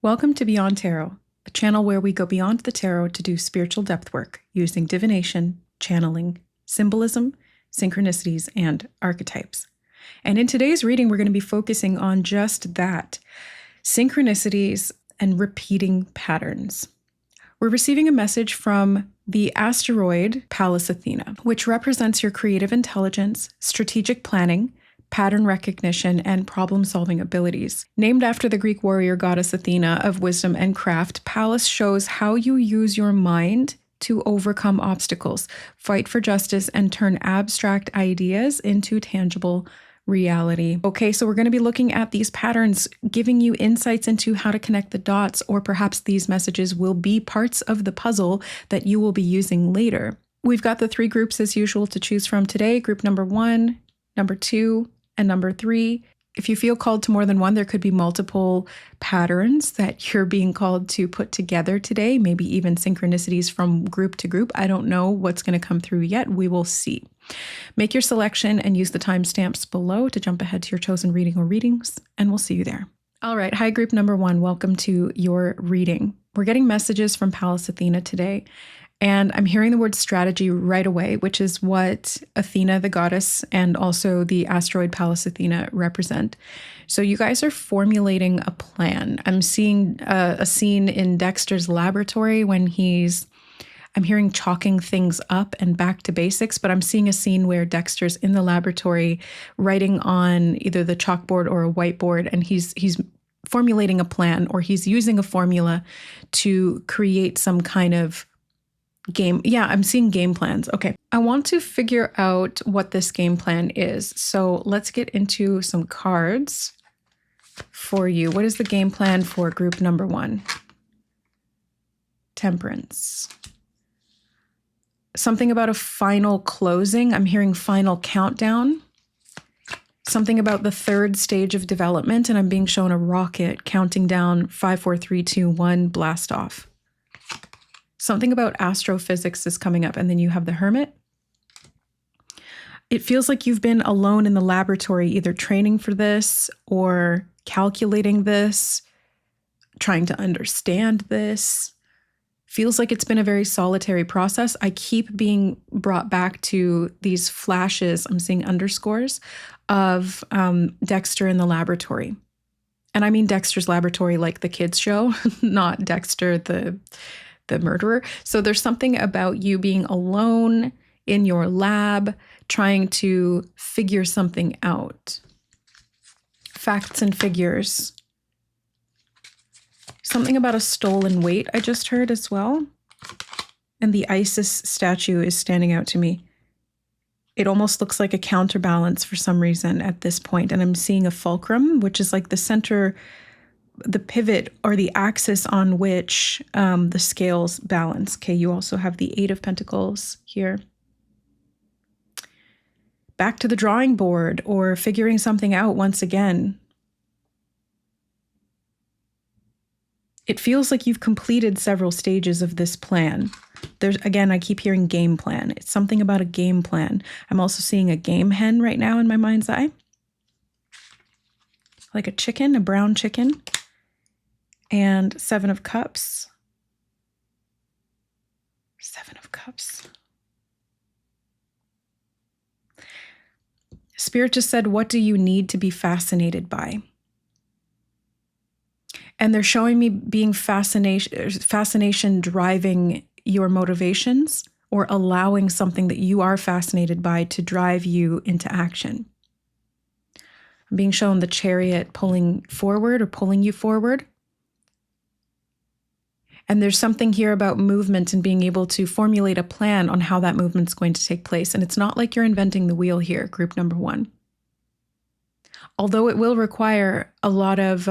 Welcome to Beyond Tarot, a channel where we go beyond the tarot to do spiritual depth work using divination, channeling, symbolism, synchronicities, and archetypes. And in today's reading, we're going to be focusing on just that, synchronicities and repeating patterns. We're receiving a message from the asteroid Pallas Athena, which represents your creative intelligence, strategic planning, pattern recognition, and problem-solving abilities. Named after the Greek warrior goddess Athena of wisdom and craft, Pallas shows how you use your mind to overcome obstacles, fight for justice, and turn abstract ideas into tangible reality. Okay, so we're going to be looking at these patterns, giving you insights into how to connect the dots, or perhaps these messages will be parts of the puzzle that you will be using later. We've got the three groups as usual to choose from today. Group number 1, number 2, and number 3. If you feel called to more than one, there could be multiple patterns that you're being called to put together today, maybe even synchronicities from group to group. I don't know what's going to come through yet. We will see. Make your selection and use the timestamps below to jump ahead to your chosen reading or readings, and we'll see you there. All right. Hi, group number 1. Welcome to your reading. We're getting messages from Pallas Athena today. And I'm hearing the word strategy right away, which is what Athena, the goddess, and also the asteroid Pallas Athena represent. So you guys are formulating a plan. I'm seeing a scene in Dexter's laboratory when I'm hearing chalking things up and back to basics, but I'm seeing a scene where Dexter's in the laboratory writing on either the chalkboard or a whiteboard, and he's formulating a plan, or he's using a formula to create some kind of game. Yeah, I'm seeing game plans. Okay. I want to figure out what this game plan is. So let's get into some cards for you. What is the game plan for group number 1? Temperance. Something about a final closing. I'm hearing final countdown. Something about the third stage of development, and I'm being shown a rocket counting down 5, 4, 3, 2, 1, blast off. Something about astrophysics is coming up, and then you have the Hermit. It feels like you've been alone in the laboratory, either training for this or calculating this, trying to understand this. Feels like it's been a very solitary process. I keep being brought back to these flashes, I'm seeing underscores, of Dexter in the laboratory. And I mean Dexter's laboratory like the kids show, not Dexter the murderer. So there's something about you being alone in your lab, trying to figure something out. Facts and figures. Something about a stolen weight I just heard as well. And the Isis statue is standing out to me. It almost looks like a counterbalance for some reason at this point. And I'm seeing a fulcrum, which is like the center, the pivot or the axis on which the scales balance. Okay, you also have the 8 of Pentacles here. Back to the drawing board or figuring something out once again. It feels like you've completed several stages of this plan. Again, I keep hearing game plan. It's something about a game plan. I'm also seeing a game hen right now in my mind's eye. Like a chicken, a brown chicken. And 7 of Cups. 7 of Cups. Spirit just said, what do you need to be fascinated by? And they're showing me being fascination driving your motivations, or allowing something that you are fascinated by to drive you into action. I'm being shown the Chariot pulling forward or pulling you forward. And there's something here about movement and being able to formulate a plan on how that movement's going to take place. And it's not like you're inventing the wheel here, group number 1. Although it will require a lot of,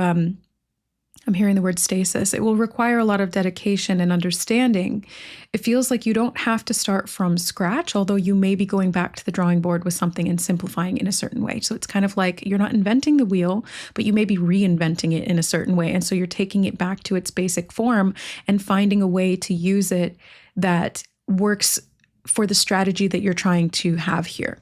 I'm hearing the word stasis, it will require a lot of dedication and understanding. It feels like you don't have to start from scratch, although you may be going back to the drawing board with something and simplifying in a certain way. So it's kind of like you're not inventing the wheel, but you may be reinventing it in a certain way. And so you're taking it back to its basic form and finding a way to use it that works for the strategy that you're trying to have here.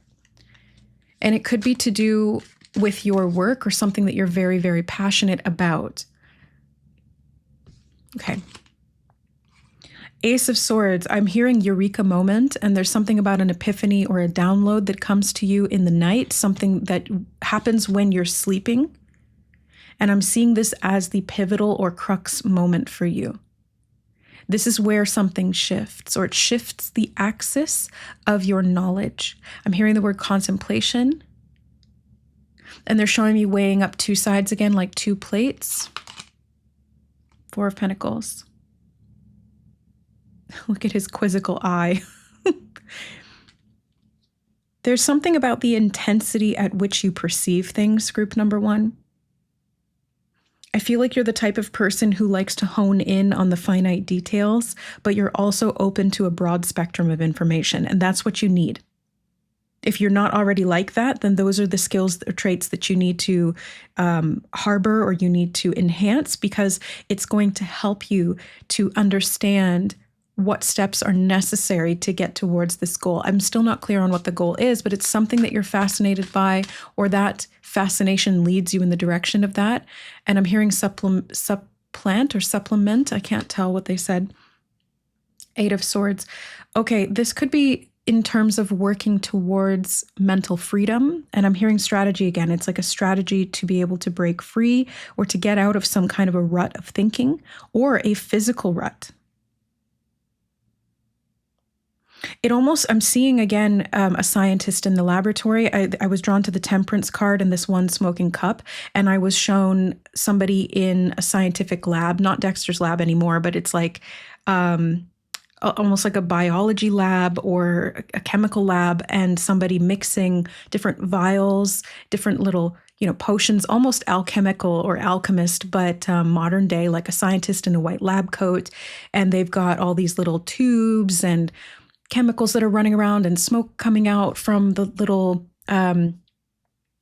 And it could be to do with your work or something that you're very, very passionate about. Okay. Ace of Swords, I'm hearing eureka moment, and there's something about an epiphany or a download that comes to you in the night, something that happens when you're sleeping. And I'm seeing this as the pivotal or crux moment for you. This is where something shifts, or it shifts the axis of your knowledge. I'm hearing the word contemplation, and they're showing me weighing up two sides again, like two plates. Four of Pentacles. Look at his quizzical eye. There's something about the intensity at which you perceive things, group number one. I feel like you're the type of person who likes to hone in on the finite details, but you're also open to a broad spectrum of information, and that's what you need. If you're not already like that, then those are the skills or traits that you need to harbor, or you need to enhance, because it's going to help you to understand what steps are necessary to get towards this goal. I'm still not clear on what the goal is, but it's something that you're fascinated by, or that fascination leads you in the direction of that. And I'm hearing supplant or supplement. I can't tell what they said. Eight of Swords. Okay, this could be in terms of working towards mental freedom. And I'm hearing strategy again. It's like a strategy to be able to break free, or to get out of some kind of a rut of thinking, or a physical rut. It almost, I'm seeing again a scientist in the laboratory. I was drawn to the Temperance card and this one smoking cup, and I was shown somebody in a scientific lab, not Dexter's lab anymore, but it's like almost like a biology lab or a chemical lab, and somebody mixing different vials, different little, potions, almost alchemical or alchemist, but modern day, like a scientist in a white lab coat. And they've got all these little tubes and chemicals that are running around, and smoke coming out from the little,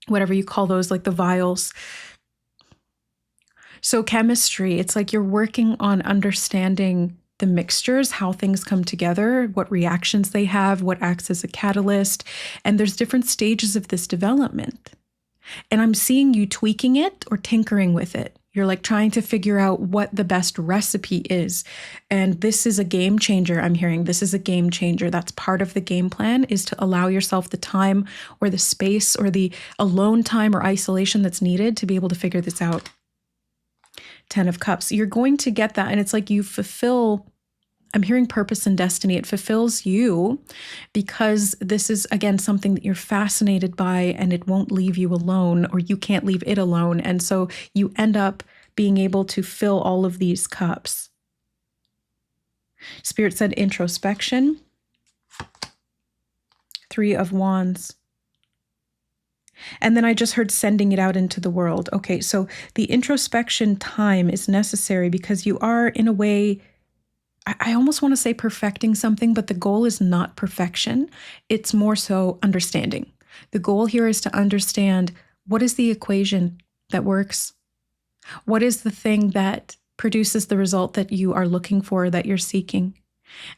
whatever you call those, like the vials. So chemistry, it's like you're working on understanding the mixtures, how things come together, what reactions they have, what acts as a catalyst. And there's different stages of this development. And I'm seeing you tweaking it or tinkering with it. You're like trying to figure out what the best recipe is. And this is a game changer. I'm hearing this is a game changer. That's part of the game plan, is to allow yourself the time or the space or the alone time or isolation that's needed to be able to figure this out. 10 of Cups. You're going to get that. And it's like you fulfill, I'm hearing purpose and destiny. It fulfills you because this is, again, something that you're fascinated by, and it won't leave you alone, or you can't leave it alone. And so you end up being able to fill all of these cups. Spirit said introspection. 3 of Wands. And then I just heard sending it out into the world. Okay, so the introspection time is necessary because you are, in a way, I almost want to say perfecting something, but the goal is not perfection. It's more so understanding. The goal here is to understand, what is the equation that works? What is the thing that produces the result that you are looking for, that you're seeking?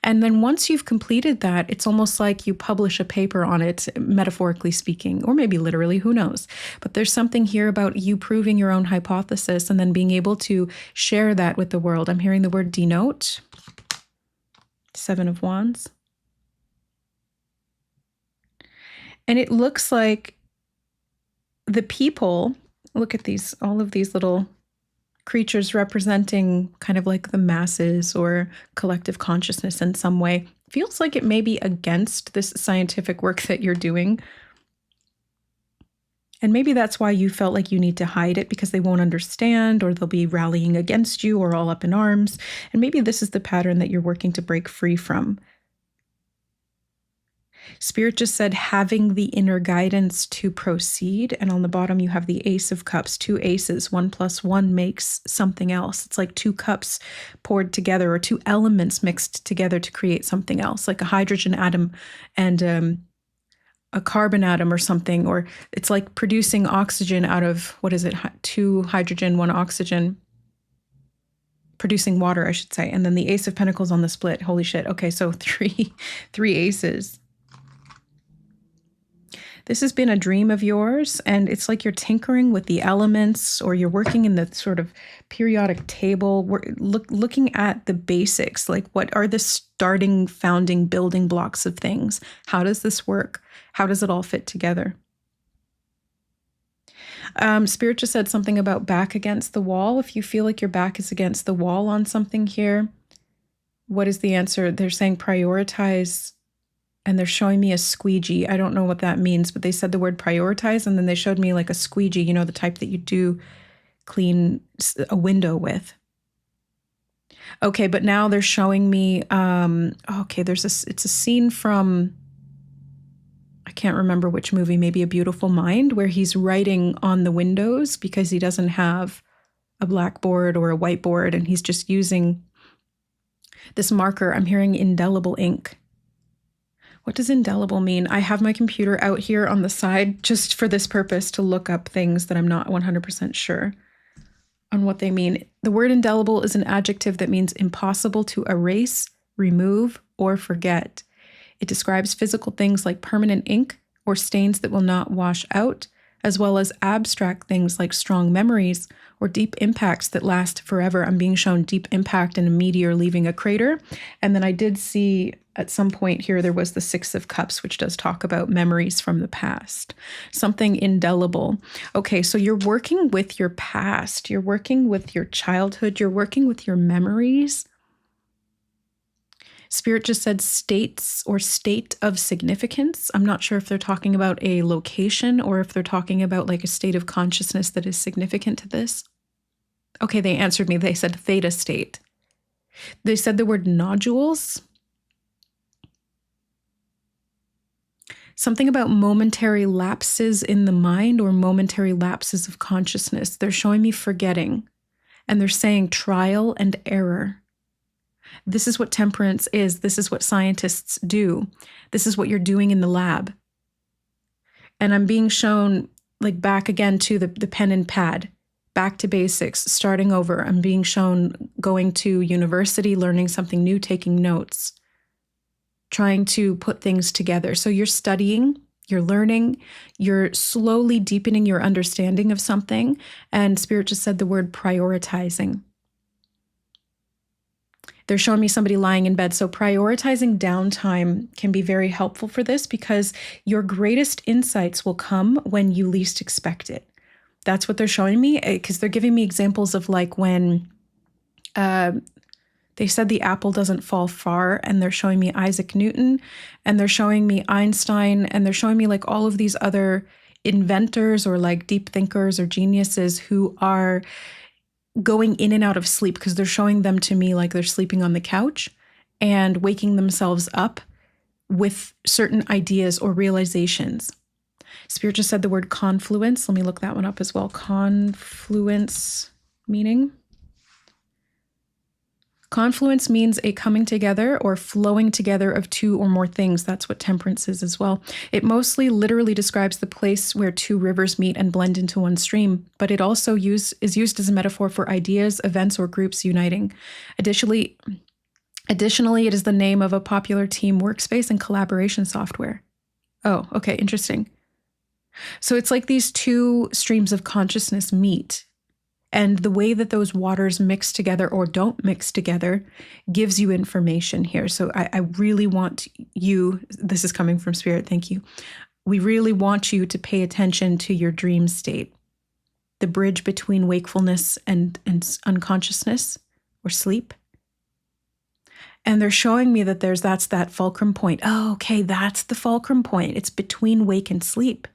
And then once you've completed that, it's almost like you publish a paper on it, metaphorically speaking, or maybe literally, who knows? But there's something here about you proving your own hypothesis and then being able to share that with the world. I'm hearing the word denote. 7 of Wands. And it looks like the people, look at these, all of these little creatures representing kind of like the masses or collective consciousness in some way. Feels like it may be against this scientific work that you're doing. And maybe that's why you felt like you need to hide it, because they won't understand, or they'll be rallying against you, or all up in arms. And maybe this is the pattern that you're working to break free from. Spirit just said having the inner guidance to proceed. And on the bottom, you have the Ace of Cups, 2 aces. 1 + 1 makes something else. It's like 2 cups poured together, or 2 elements mixed together to create something else, like a hydrogen atom and a carbon atom or something. Or it's like producing oxygen out of, what is it? 2 hydrogen, 1 oxygen. Producing water, I should say. And then the Ace of Pentacles on the split. Holy shit. Okay, so three aces. This has been a dream of yours, and it's like you're tinkering with the elements, or you're working in the sort of periodic table. We're looking at the basics, like what are the starting, founding, building blocks of things? How does this work? How does it all fit together? Spirit just said something about back against the wall. If you feel like your back is against the wall on something here, what is the answer? They're saying prioritize, and they're showing me a squeegee. I don't know what that means, but they said the word prioritize, and then they showed me like a squeegee, you know, the type that you do clean a window with. Okay, but now they're showing me, okay, it's a scene from, I can't remember which movie, maybe A Beautiful Mind, where he's writing on the windows because he doesn't have a blackboard or a whiteboard, and he's just using this marker. I'm hearing indelible ink. What does indelible mean? I have my computer out here on the side just for this purpose to look up things that I'm not 100% sure on what they mean. The word indelible is an adjective that means impossible to erase, remove, or forget. It describes physical things like permanent ink or stains that will not wash out, as well as abstract things like strong memories or deep impacts that last forever. I'm being shown deep impact in a meteor leaving a crater. And then I did see at some point here, there was the Six of Cups, which does talk about memories from the past, something indelible. Okay, so you're working with your past, you're working with your childhood, you're working with your memories. Spirit just said states or state of significance. I'm not sure if they're talking about a location or if they're talking about like a state of consciousness that is significant to this. Okay, they answered me. They said theta state. They said the word nodules. Something about momentary lapses in the mind or momentary lapses of consciousness. They're showing me forgetting, and they're saying trial and error. This is what temperance is. This is what scientists do. This is what you're doing in the lab. And I'm being shown like back again to the pen and pad, back to basics, starting over. I'm being shown going to university, learning something new, taking notes, trying to put things together. So you're studying, you're learning, you're slowly deepening your understanding of something. And Spirit just said the word prioritizing. They're showing me somebody lying in bed. So prioritizing downtime can be very helpful for this because your greatest insights will come when you least expect it. That's what they're showing me, because they're giving me examples of like when they said the apple doesn't fall far, and they're showing me Isaac Newton, and they're showing me Einstein, and they're showing me like all of these other inventors or like deep thinkers or geniuses who are going in and out of sleep, because they're showing them to me like they're sleeping on the couch and waking themselves up with certain ideas or realizations. Spirit just said the word confluence. Let me look that one up as well. Confluence meaning. Confluence means a coming together or flowing together of two or more things. That's what temperance is as well. It mostly literally describes the place where two rivers meet and blend into one stream, but it also is used as a metaphor for ideas, events, or groups uniting. Additionally, it is the name of a popular team workspace and collaboration software. Oh, okay, interesting. So it's like these two streams of consciousness meet. And the way that those waters mix together or don't mix together gives you information here. So I really want you, this is coming from Spirit, thank you. We really want you to pay attention to your dream state, the bridge between wakefulness and unconsciousness or sleep. And they're showing me that that's that fulcrum point. Oh, okay, that's the fulcrum point. It's between wake and sleep.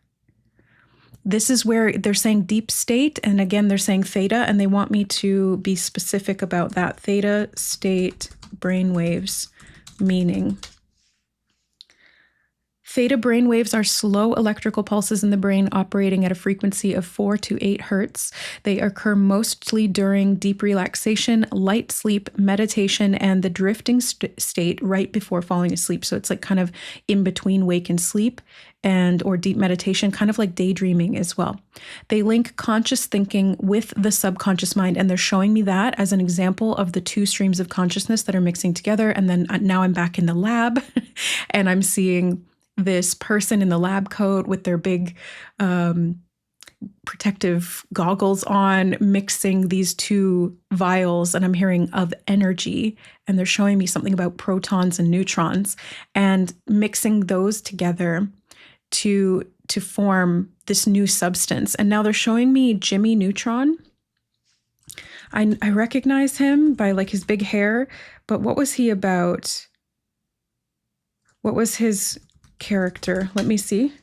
This is where they're saying deep state, and again, they're saying theta, and they want me to be specific about that. Theta state brainwaves meaning. Theta brainwaves are slow electrical pulses in the brain operating at a frequency of 4 to 8 hertz. They occur mostly during deep relaxation, light sleep, meditation, and the drifting state right before falling asleep. So it's like kind of in between wake and sleep or deep meditation, kind of like daydreaming as well. They link conscious thinking with the subconscious mind, and they're showing me that as an example of the two streams of consciousness that are mixing together. And then now I'm back in the lab and I'm seeing this person in the lab coat with their big protective goggles on, mixing these two vials, and I'm hearing of energy, and they're showing me something about protons and neutrons, and mixing those together to form this new substance. And now they're showing me Jimmy Neutron. I recognize him by like his big hair, but what was he about? What was his character? Let me see.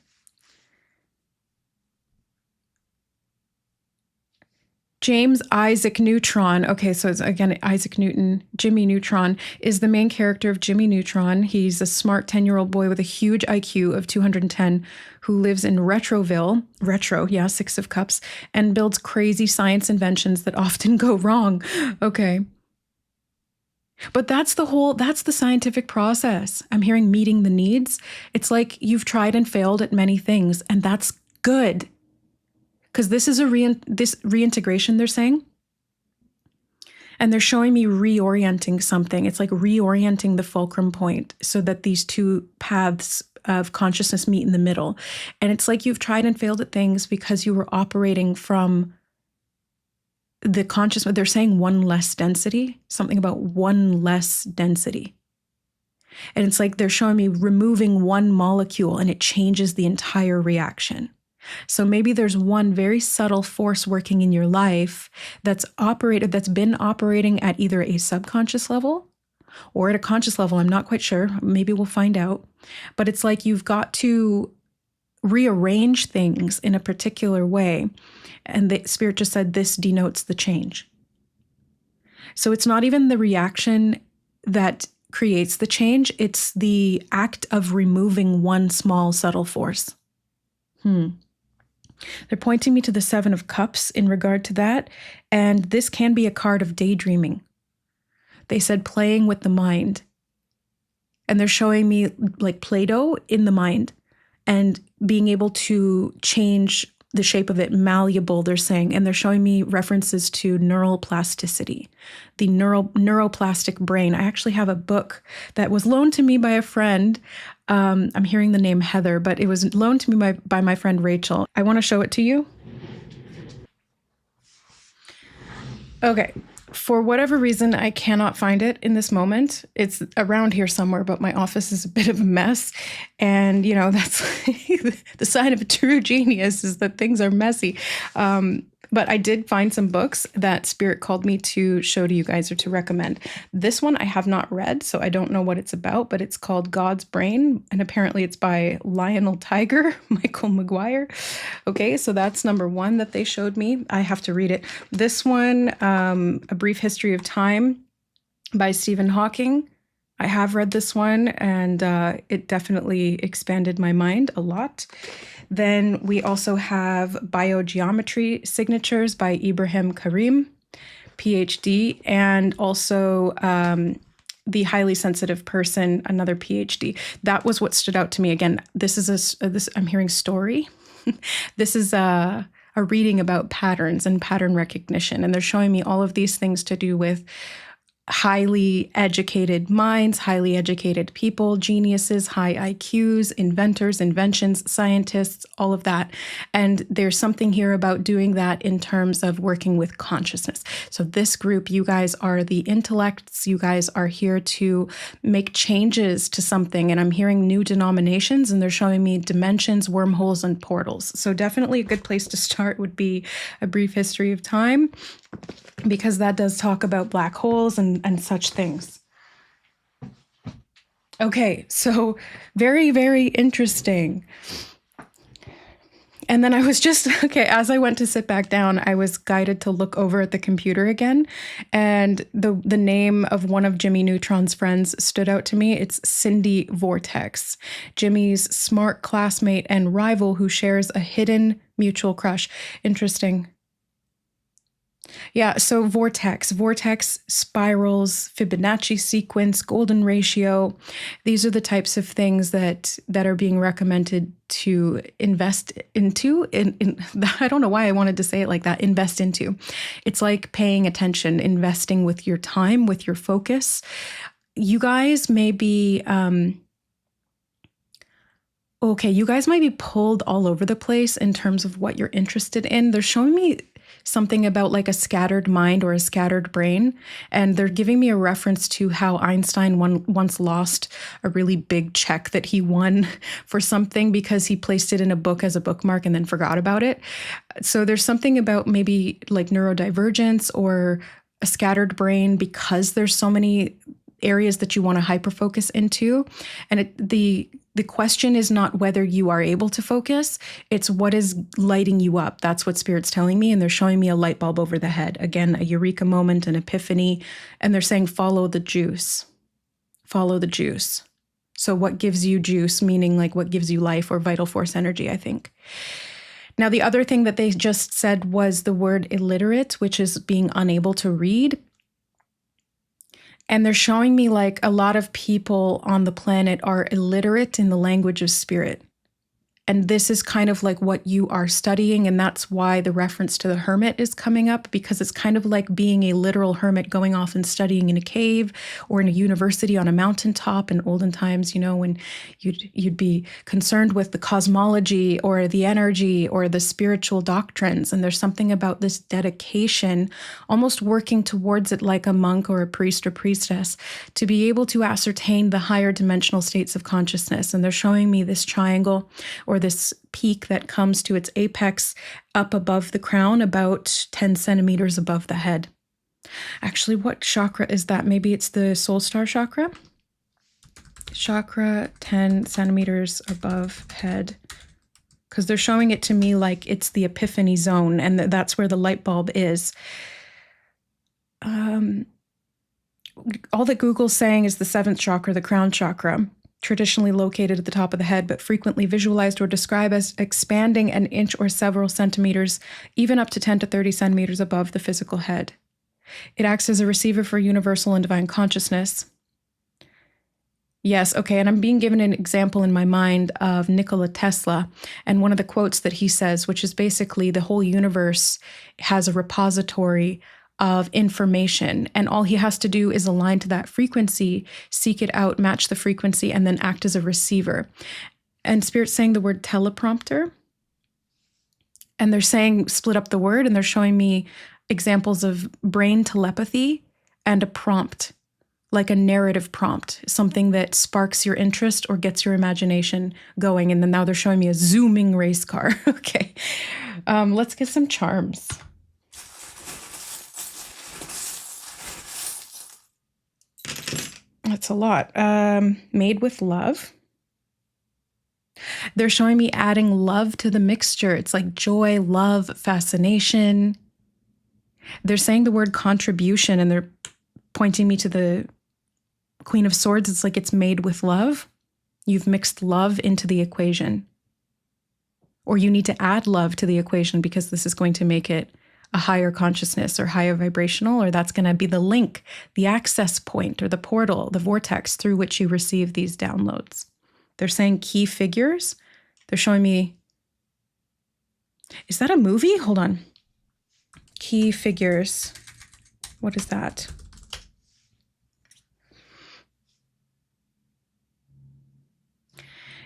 James Isaac Neutron. Okay, so it's again Isaac Newton. Jimmy Neutron is the main character of Jimmy Neutron. He's a smart 10-year-old boy with a huge IQ of 210 who lives in Retroville, Six of Cups, and builds crazy science inventions that often go wrong. Okay. But that's the scientific process. I'm hearing meeting the needs. It's like you've tried and failed at many things, and that's good. Because this is this reintegration, they're saying. And they're showing me reorienting something. It's like reorienting the fulcrum point so that these two paths of consciousness meet in the middle. And it's like you've tried and failed at things because you were operating from the consciousness. They're saying one less density, something about one less density. And it's like they're showing me removing one molecule and it changes the entire reaction. So maybe there's one very subtle force working in your life that's been operating at either a subconscious level or at a conscious level. I'm not quite sure. Maybe we'll find out. But it's like you've got to rearrange things in a particular way. And the Spirit just said this denotes the change. So it's not even the reaction that creates the change. It's the act of removing one small subtle force. They're pointing me to the Seven of Cups in regard to that. And this can be a card of daydreaming. They said playing with the mind. And they're showing me like Play-Doh in the mind and being able to change the shape of it, malleable, they're saying. And they're showing me references to neural plasticity, the neuroplastic brain. I actually have a book that was loaned to me by a friend. I'm hearing the name Heather, but it was loaned to me by my friend Rachel. I want to show it to you. Okay. For whatever reason, I cannot find it in this moment. It's around here somewhere, but my office is a bit of a mess. And, that's the sign of a true genius is that things are messy. But I did find some books that Spirit called me to show to you guys or to recommend. This one I have not read, so I don't know what it's about, but it's called God's Brain. And apparently it's by Lionel Tiger, Michael McGuire. Okay, so that's number one that they showed me. I have to read it. This one, A Brief History of Time by Stephen Hawking. I have read this one, and it definitely expanded my mind a lot. Then we also have Biogeometry Signatures by Ibrahim Karim, PhD, and also The Highly Sensitive Person, another PhD. That was what stood out to me. Again, this is I'm hearing story. This is a reading about patterns and pattern recognition, and they're showing me all of these things to do with highly educated minds, highly educated people, geniuses, high IQs, inventors, inventions, scientists, all of that. And there's something here about doing that in terms of working with consciousness. So this group, you guys are the intellects. You guys are here to make changes to something. And I'm hearing new denominations, and they're showing me dimensions, wormholes, and portals. So definitely a good place to start would be A Brief History of Time, because that does talk about black holes and such things. Okay, so very, very interesting. And then I was as I went to sit back down, I was guided to look over at the computer again. And the name of one of Jimmy Neutron's friends stood out to me. It's Cindy Vortex, Jimmy's smart classmate and rival who shares a hidden mutual crush. Interesting. Yeah, so vortex, spirals, Fibonacci sequence, golden ratio. These are the types of things that are being recommended to invest into. I don't know why I wanted to say it like that, invest into. It's like paying attention, investing with your time, with your focus. You guys may be Okay, you guys might be pulled all over the place in terms of what you're interested in. They're showing me something about like a scattered mind or a scattered brain. And they're giving me a reference to how Einstein once lost a really big check that he won for something because he placed it in a book as a bookmark and then forgot about it. So there's something about maybe like neurodivergence or a scattered brain because there's so many areas that you want to hyperfocus into. And the question is not whether you are able to focus, it's what is lighting you up. That's what Spirit's telling me. And they're showing me a light bulb over the head. Again, a eureka moment, an epiphany. And they're saying, follow the juice. Follow the juice. So what gives you juice, meaning like what gives you life or vital force energy, I think. Now, the other thing that they just said was the word illiterate, which is being unable to read. And they're showing me like a lot of people on the planet are illiterate in the language of spirit. And this is kind of like what you are studying. And that's why the reference to the hermit is coming up, because it's kind of like being a literal hermit going off and studying in a cave or in a university on a mountaintop in olden times, you know, when you'd be concerned with the cosmology or the energy or the spiritual doctrines. And there's something about this dedication, almost working towards it like a monk or a priest or priestess, to be able to ascertain the higher dimensional states of consciousness. And they're showing me this triangle or this peak that comes to its apex up above the crown, about 10 centimeters above the head. Actually, what chakra is that? Maybe it's the soul star chakra? Chakra 10 centimeters above head. Because they're showing it to me like it's the epiphany zone, and that's where the light bulb is. All that Google's saying is the seventh chakra, the crown chakra, traditionally located at the top of the head, but frequently visualized or described as expanding an inch or several centimeters, even up to 10 to 30 centimeters above the physical head. It acts as a receiver for universal and divine consciousness. Yes, okay, and I'm being given an example in my mind of Nikola Tesla, and one of the quotes that he says, which is basically the whole universe has a repository of information, and all he has to do is align to that frequency, seek it out, match the frequency, and then act as a receiver. And Spirit's saying the word teleprompter, and they're saying split up the word, and they're showing me examples of brain telepathy and a prompt, like a narrative prompt, something that sparks your interest or gets your imagination going. And then now they're showing me a zooming race car. Okay, let's get some charms. That's a lot. Made with love. They're showing me adding love to the mixture. It's like joy, love, fascination. They're saying the word contribution, and they're pointing me to the Queen of Swords. It's like it's made with love. You've mixed love into the equation. Or you need to add love to the equation because this is going to make it a higher consciousness or higher vibrational, or that's going to be the link, the access point or the portal, the vortex through which you receive these downloads. They're saying key figures. They're showing me, is that a movie? Hold on. Key figures. What is that?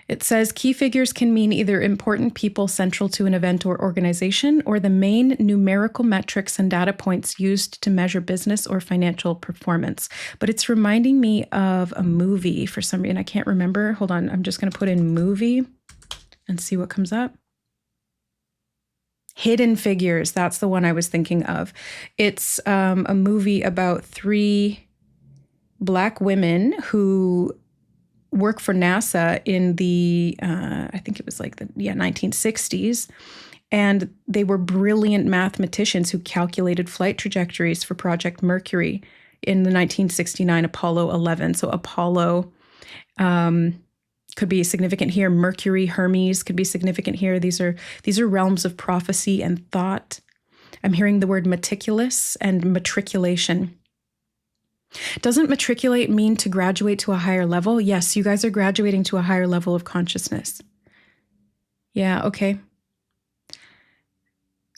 It says key figures can mean either important people central to an event or organization, or the main numerical metrics and data points used to measure business or financial performance. But it's reminding me of a movie for some reason. I can't remember. Hold on. I'm just going to put in movie and see what comes up. Hidden Figures. That's the one I was thinking of. It's a movie about 3 Black women who work for NASA in the, I think it was like the 1960s. And they were brilliant mathematicians who calculated flight trajectories for Project Mercury in the 1969 Apollo 11. So Apollo could be significant here. Mercury, Hermes could be significant here. These are realms of prophecy and thought. I'm hearing the word meticulous and matriculation. Doesn't matriculate mean to graduate to a higher level? Yes, you guys are graduating to a higher level of consciousness. Yeah, okay.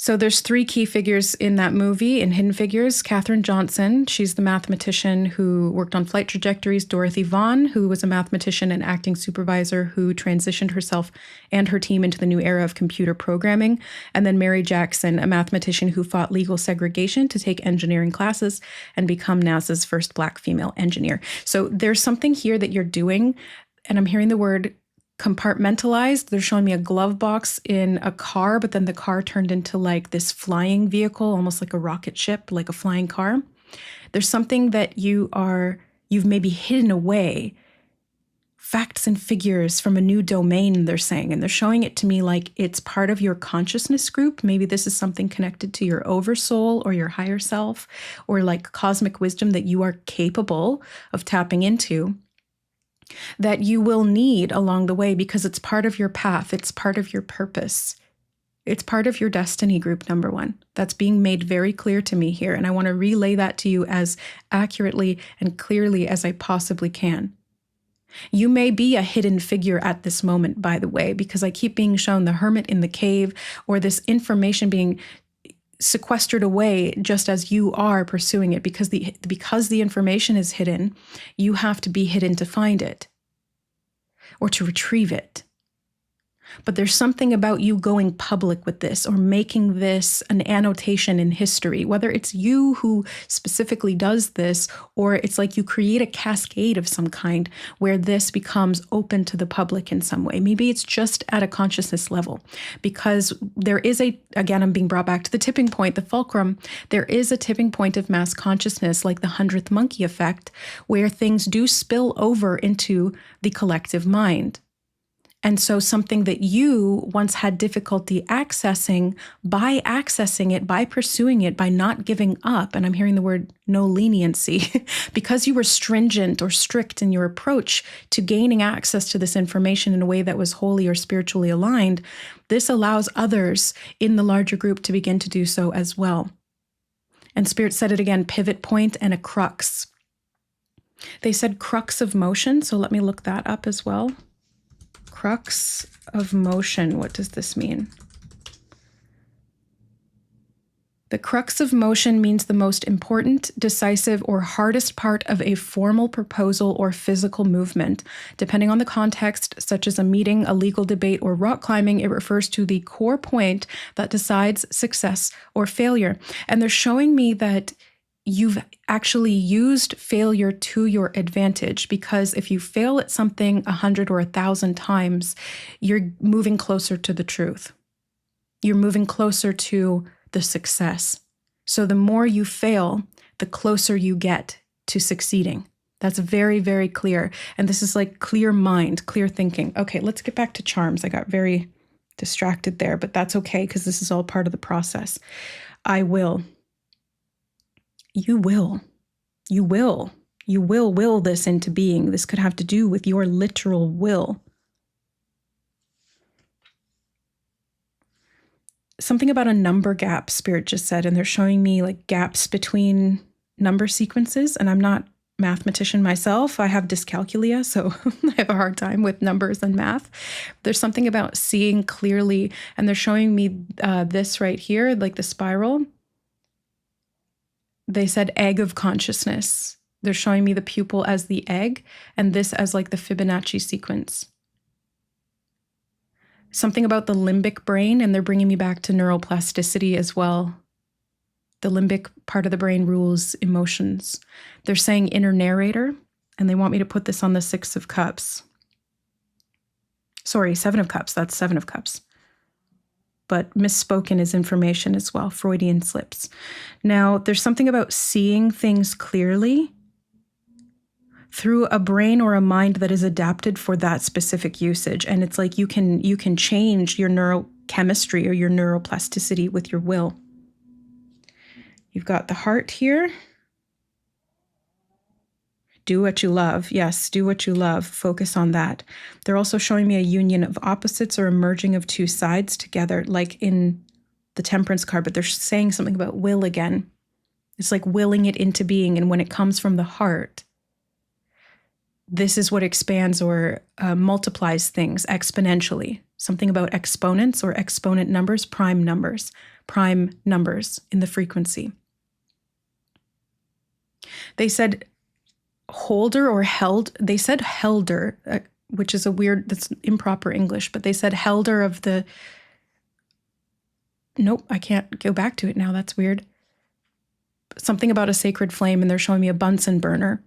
So there's three key figures in that movie in Hidden Figures. Katherine Johnson, she's the mathematician who worked on Flight Trajectories. Dorothy Vaughan, who was a mathematician and acting supervisor who transitioned herself and her team into the new era of computer programming. And then Mary Jackson, a mathematician who fought legal segregation to take engineering classes and become NASA's first Black female engineer. So there's something here that you're doing, and I'm hearing the word compartmentalized. They're showing me a glove box in a car, but then the car turned into like this flying vehicle, almost like a rocket ship, like a flying car. There's something that you've maybe hidden away, facts and figures from a new domain, they're saying, and they're showing it to me like it's part of your consciousness group. Maybe this is something connected to your oversoul or your higher self, or like cosmic wisdom that you are capable of tapping into, that you will need along the way because it's part of your path. It's part of your purpose. It's part of your destiny, group number one. That's being made very clear to me here. And I want to relay that to you as accurately and clearly as I possibly can. You may be a hidden figure at this moment, by the way, because I keep being shown the hermit in the cave, or this information being sequestered away just as you are pursuing it, because the information is hidden. You have to be hidden to find it or to retrieve it. But there's something about you going public with this, or making this an annotation in history, whether it's you who specifically does this, or it's like you create a cascade of some kind where this becomes open to the public in some way. Maybe it's just at a consciousness level, because there is again, I'm being brought back to the tipping point, the fulcrum. There is a tipping point of mass consciousness, like the 100th monkey effect, where things do spill over into the collective mind. And so something that you once had difficulty accessing, by pursuing it, by not giving up, and I'm hearing the word no leniency, because you were stringent or strict in your approach to gaining access to this information in a way that was wholly or spiritually aligned, this allows others in the larger group to begin to do so as well. And Spirit said it again, pivot point and a crux. They said crux of motion, so let me look that up as well. Crux of motion. What does this mean? The crux of motion means the most important, decisive, or hardest part of a formal proposal or physical movement. Depending on the context, such as a meeting, a legal debate, or rock climbing, it refers to the core point that decides success or failure. And they're showing me that you've actually used failure to your advantage, because if you fail at something 100 or 1,000 times, you're moving closer to the truth. You're moving closer to the success. So the more you fail, the closer you get to succeeding. That's very, very clear. And this is like clear mind, clear thinking. Okay, let's get back to charms. I got very distracted there, but that's okay, because this is all part of the process. I will. You will. You will. You will this into being. This could have to do with your literal will. Something about a number gap, Spirit just said, and they're showing me like gaps between number sequences, and I'm not a mathematician myself. I have dyscalculia, so I have a hard time with numbers and math. There's something about seeing clearly, and they're showing me this right here, like the spiral. They said egg of consciousness. They're showing me the pupil as the egg, and this as like the Fibonacci sequence. Something about the limbic brain, and they're bringing me back to neuroplasticity as well. The limbic part of the brain rules emotions. They're saying inner narrator, and they want me to put this on the 6 of Cups. Sorry, 7 of Cups. That's 7 of Cups. But misspoken is information as well, Freudian slips. Now, there's something about seeing things clearly through a brain or a mind that is adapted for that specific usage. And it's like you can change your neurochemistry or your neuroplasticity with your will. You've got the heart here. Do what you love. Yes, do what you love. Focus on that. They're also showing me a union of opposites or a merging of two sides together, like in the Temperance card, but they're saying something about will again. It's like willing it into being. And when it comes from the heart, this is what expands or multiplies things exponentially. Something about exponents or exponent numbers, prime numbers. prime numbers in the frequency. They said holder or held. They said helder, which is that's improper English, but they said helder of the. Nope, I can't go back to it now. That's weird. Something about a sacred flame, and they're showing me a Bunsen burner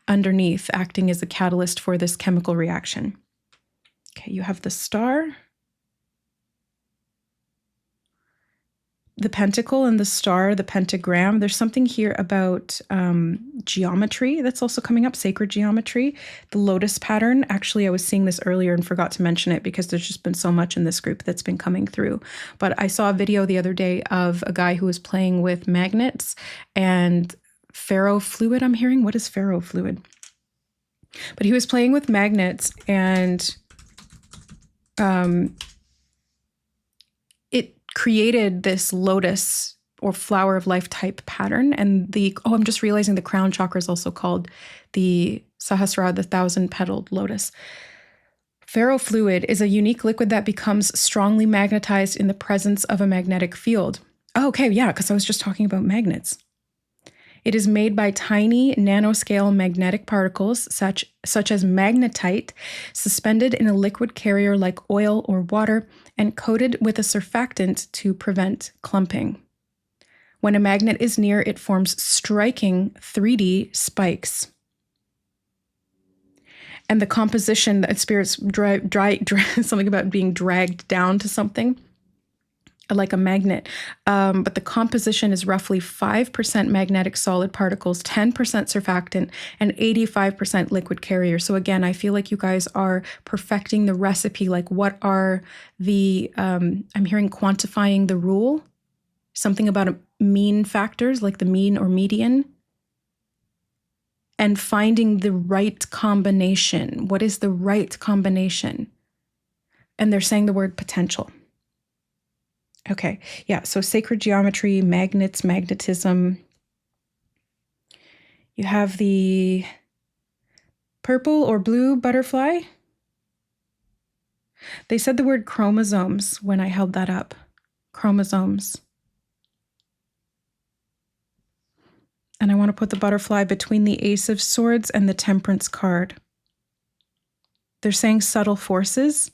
underneath acting as a catalyst for this chemical reaction. Okay, you have the star, the pentacle and the star, the pentagram. There's something here about geometry that's also coming up, sacred geometry. The lotus pattern. Actually, I was seeing this earlier and forgot to mention it because there's just been so much in this group that's been coming through. But I saw a video the other day of a guy who was playing with magnets and ferrofluid, I'm hearing. What is ferrofluid? But he was playing with magnets and it created this lotus or flower of life type pattern. And I'm just realizing the crown chakra is also called the Sahasrara, the 1,000-petaled lotus. Ferrofluid is a unique liquid that becomes strongly magnetized in the presence of a magnetic field. Oh, okay, yeah, because I was just talking about magnets. It is made by tiny nanoscale magnetic particles, such as magnetite, suspended in a liquid carrier like oil or water, and coated with a surfactant to prevent clumping. When a magnet is near, it forms striking 3D spikes. And the composition that spirits something about being dragged down to something, like a magnet. But the composition is roughly 5% magnetic solid particles, 10% surfactant, and 85% liquid carrier. So again, I feel like you guys are perfecting the recipe. Like what are the, I'm hearing quantifying the rule, something about mean factors, like the mean or median, and finding the right combination. What is the right combination? And they're saying the word potential. Okay, yeah, so sacred geometry, magnets, magnetism. You have the purple or blue butterfly. They said the word chromosomes when I held that up. Chromosomes. And I want to put the butterfly between the Ace of Swords and the Temperance card. They're saying subtle forces.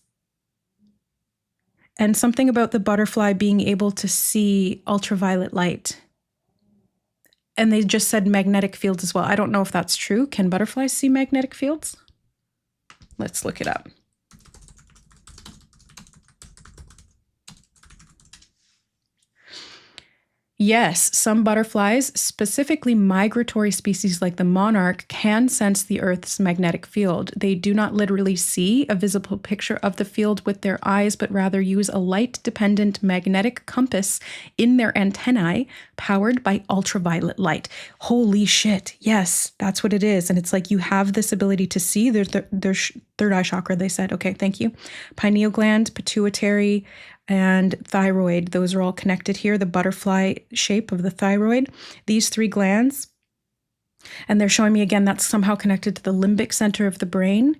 And something about the butterfly being able to see ultraviolet light. And they just said magnetic fields as well. I don't know if that's true. Can butterflies see magnetic fields? Let's look it up. Yes, some butterflies, specifically migratory species like the monarch, can sense the Earth's magnetic field. They do not literally see a visible picture of the field with their eyes, but rather use a light-dependent magnetic compass in their antennae powered by ultraviolet light. Holy shit. Yes, that's what it is. And it's like you have this ability to see. Their third eye chakra, they said. Okay, thank you. Pineal gland, pituitary, and thyroid. Those are all connected here, the butterfly shape of the thyroid. These three glands, and they're showing me again that's somehow connected to the limbic center of the brain.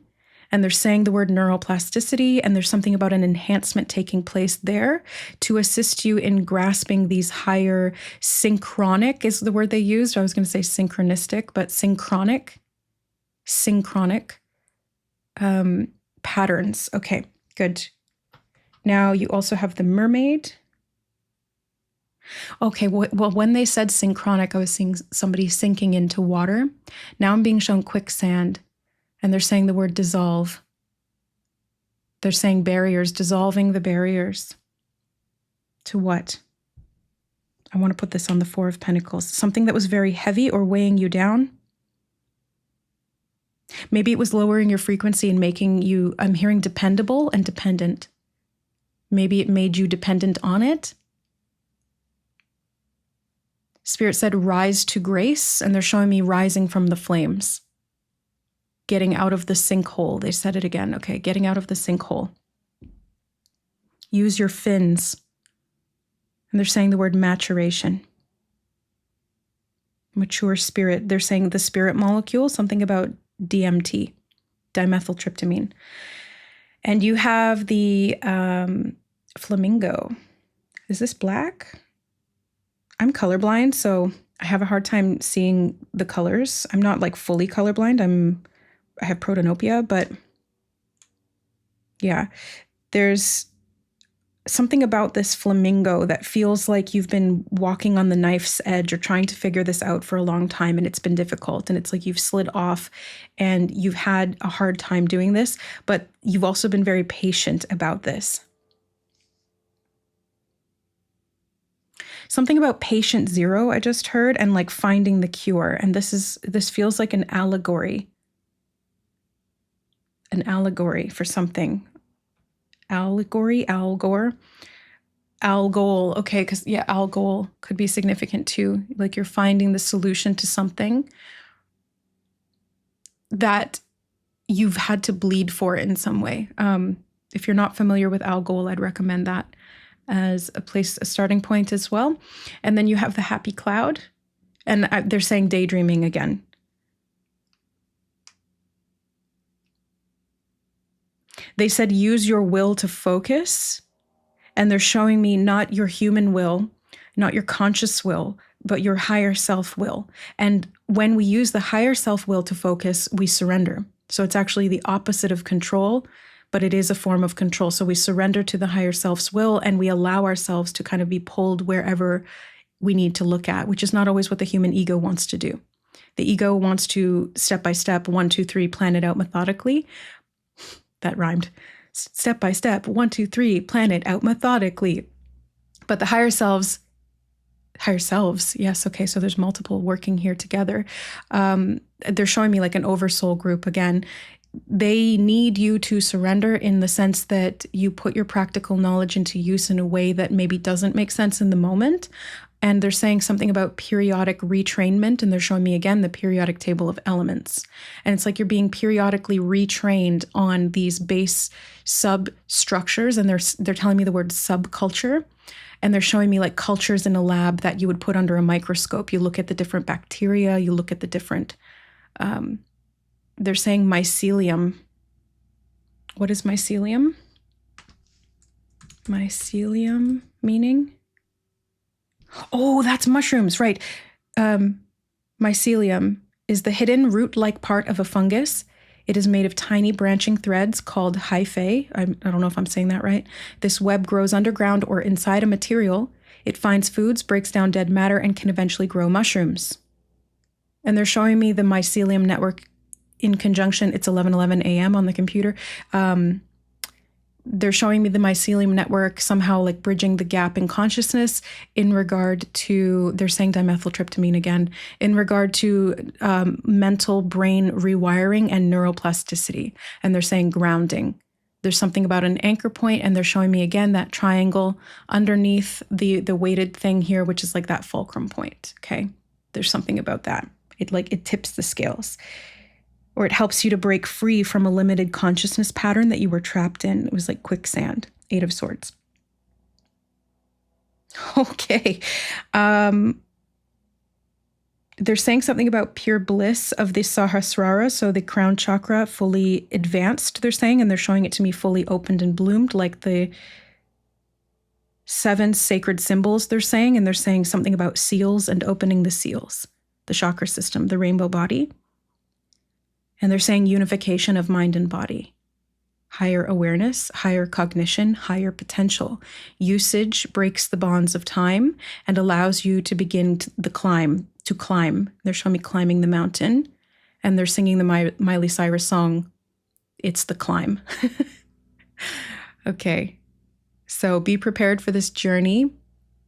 And they're saying the word neuroplasticity, and there's something about an enhancement taking place there to assist you in grasping these higher synchronic is the word they used. I was going to say synchronistic, but synchronic patterns. Okay, good. Now you also have the mermaid. Okay, well, when they said synchronic, I was seeing somebody sinking into water. Now I'm being shown quicksand, and they're saying the word dissolve. They're saying barriers, dissolving the barriers. To what? I want to put this on the Four of Pentacles. Something that was very heavy or weighing you down. Maybe it was lowering your frequency and making you, I'm hearing dependable and dependent. Maybe it made you dependent on it. Spirit said, rise to grace, and they're showing me rising from the flames. Getting out of the sinkhole. They said it again. Okay, getting out of the sinkhole. Use your fins. And they're saying the word maturation. Mature spirit. They're saying the spirit molecule, something about DMT, dimethyltryptamine. And you have the flamingo. Is this black? I'm colorblind, so I have a hard time seeing the colors. I'm not like fully colorblind. I have protanopia, but yeah, there's something about this flamingo that feels like you've been walking on the knife's edge or trying to figure this out for a long time, and it's been difficult, and it's like you've slid off and you've had a hard time doing this, but you've also been very patient about this. Something about patient zero I just heard, and like finding the cure, and this feels like an allegory for something. Allegory, Algor, Algol. Okay, because yeah, Algol could be significant too. Like you're finding the solution to something that you've had to bleed for in some way. If you're not familiar with Algol, I'd recommend that as a starting point as well. And then you have the happy cloud, and they're saying daydreaming again. They said use your will to focus, and they're showing me not your human will, not your conscious will, but your higher self will. And when we use the higher self will to focus, we surrender. So it's actually the opposite of control, but it is a form of control. So we surrender to the higher self's will, and we allow ourselves to kind of be pulled wherever we need to look at, which is not always what the human ego wants to do. The ego wants to step by step, 1, 2, 3, plan it out methodically. That rhymed. Step by step, 1, 2, 3, plan it out methodically. But the higher selves, yes, okay, so there's multiple working here together. They're showing me like an oversoul group again. They need you to surrender in the sense that you put your practical knowledge into use in a way that maybe doesn't make sense in the moment. And they're saying something about periodic retrainment, and they're showing me again the periodic table of elements. And it's like you're being periodically retrained on these base substructures, and they're telling me the word subculture, and they're showing me like cultures in a lab that you would put under a microscope. You look at the different bacteria, you look at the different, they're saying mycelium. What is mycelium? Mycelium meaning? Oh, that's mushrooms, right. Mycelium is the hidden root-like part of a fungus. It is made of tiny branching threads called hyphae. I don't know if I'm saying that right. This web grows underground or inside a material. It finds foods, breaks down dead matter, and can eventually grow mushrooms. And they're showing me the mycelium network in conjunction. It's 11:11 a.m. on the computer. They're showing me the mycelium network somehow like bridging the gap in consciousness in regard to, they're saying dimethyltryptamine again, in regard to mental brain rewiring and neuroplasticity. And they're saying grounding. There's something about an anchor point, and they're showing me again that triangle underneath the weighted thing here, which is like that fulcrum point. Okay. There's something about that. It tips the scales. Or it helps you to break free from a limited consciousness pattern that you were trapped in. It was like quicksand. 8 of Swords. Okay. They're saying something about pure bliss of the Sahasrara, so the crown chakra fully advanced, they're saying, and they're showing it to me fully opened and bloomed, like the 7 sacred symbols, they're saying, and they're saying something about seals and opening the seals, the chakra system, the rainbow body. And they're saying unification of mind and body, higher awareness, higher cognition, higher potential. Usage breaks the bonds of time and allows you to begin to climb. They're showing me climbing the mountain, and they're singing the Miley Cyrus song, It's the Climb. Okay, so be prepared for this journey.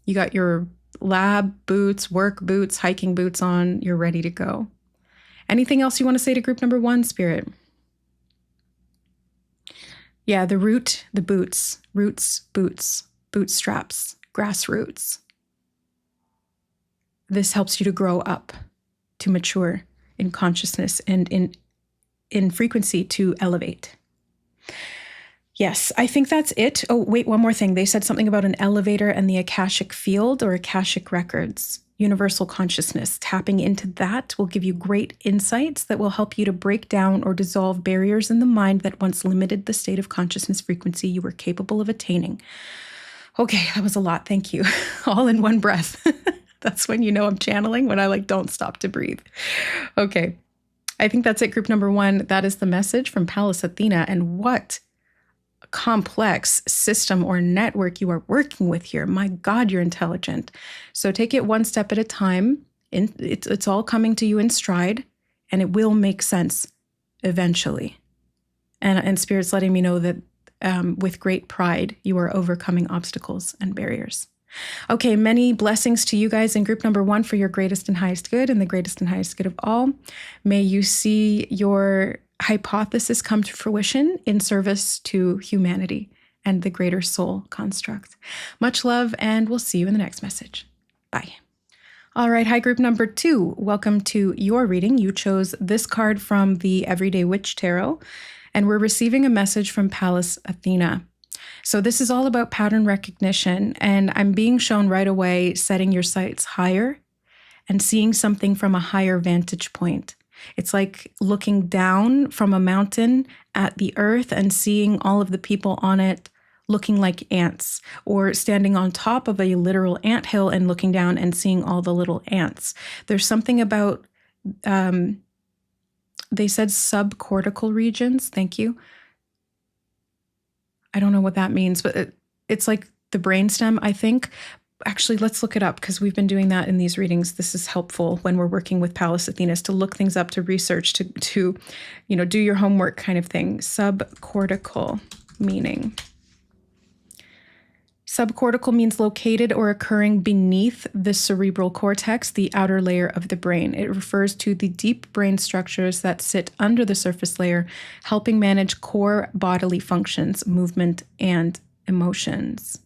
You got your lab boots, work boots, hiking boots on. You're ready to go. Anything else you want to say to group number 1, Spirit? Yeah, the root, the boots, roots, boots, bootstraps, grassroots. This helps you to grow up, to mature in consciousness and in frequency, to elevate. Yes, I think that's it. Oh, wait, one more thing. They said something about an elevator and the Akashic field or Akashic records. Universal consciousness. Tapping into that will give you great insights that will help you to break down or dissolve barriers in the mind that once limited the state of consciousness frequency you were capable of attaining. Okay, that was a lot. Thank you. All in one breath. That's when you know I'm channeling, when I like don't stop to breathe. Okay. I think that's it, group number 1. That is the message from Pallas Athena. And what a complex system or network you are working with here. My God, you're intelligent. So take it one step at a time. It's all coming to you in stride, and it will make sense eventually. And Spirit's letting me know that with great pride, you are overcoming obstacles and barriers. Okay, many blessings to you guys in group number 1 for your greatest and highest good and the greatest and highest good of all. May you see your hypothesis come to fruition in service to humanity and the greater soul construct. Much love, and we'll see you in the next message. Bye. All right, hi, group number 2. Welcome to your reading. You chose this card from the Everyday Witch Tarot, and we're receiving a message from Pallas Athena. So this is all about pattern recognition, and I'm being shown right away setting your sights higher and seeing something from a higher vantage point. It's like looking down from a mountain at the earth and seeing all of the people on it looking like ants, or standing on top of a literal anthill and looking down and seeing all the little ants. There's something about, they said subcortical regions. Thank you. I don't know what that means, but it's like the brainstem, I think. Actually, let's look it up, because we've been doing that in these readings. This is helpful when we're working with Pallas Athena, to look things up, to research, to do your homework kind of thing. Subcortical meaning. Subcortical means located or occurring beneath the cerebral cortex, the outer layer of the brain. It refers to the deep brain structures that sit under the surface layer, helping manage core bodily functions, movement, and emotions.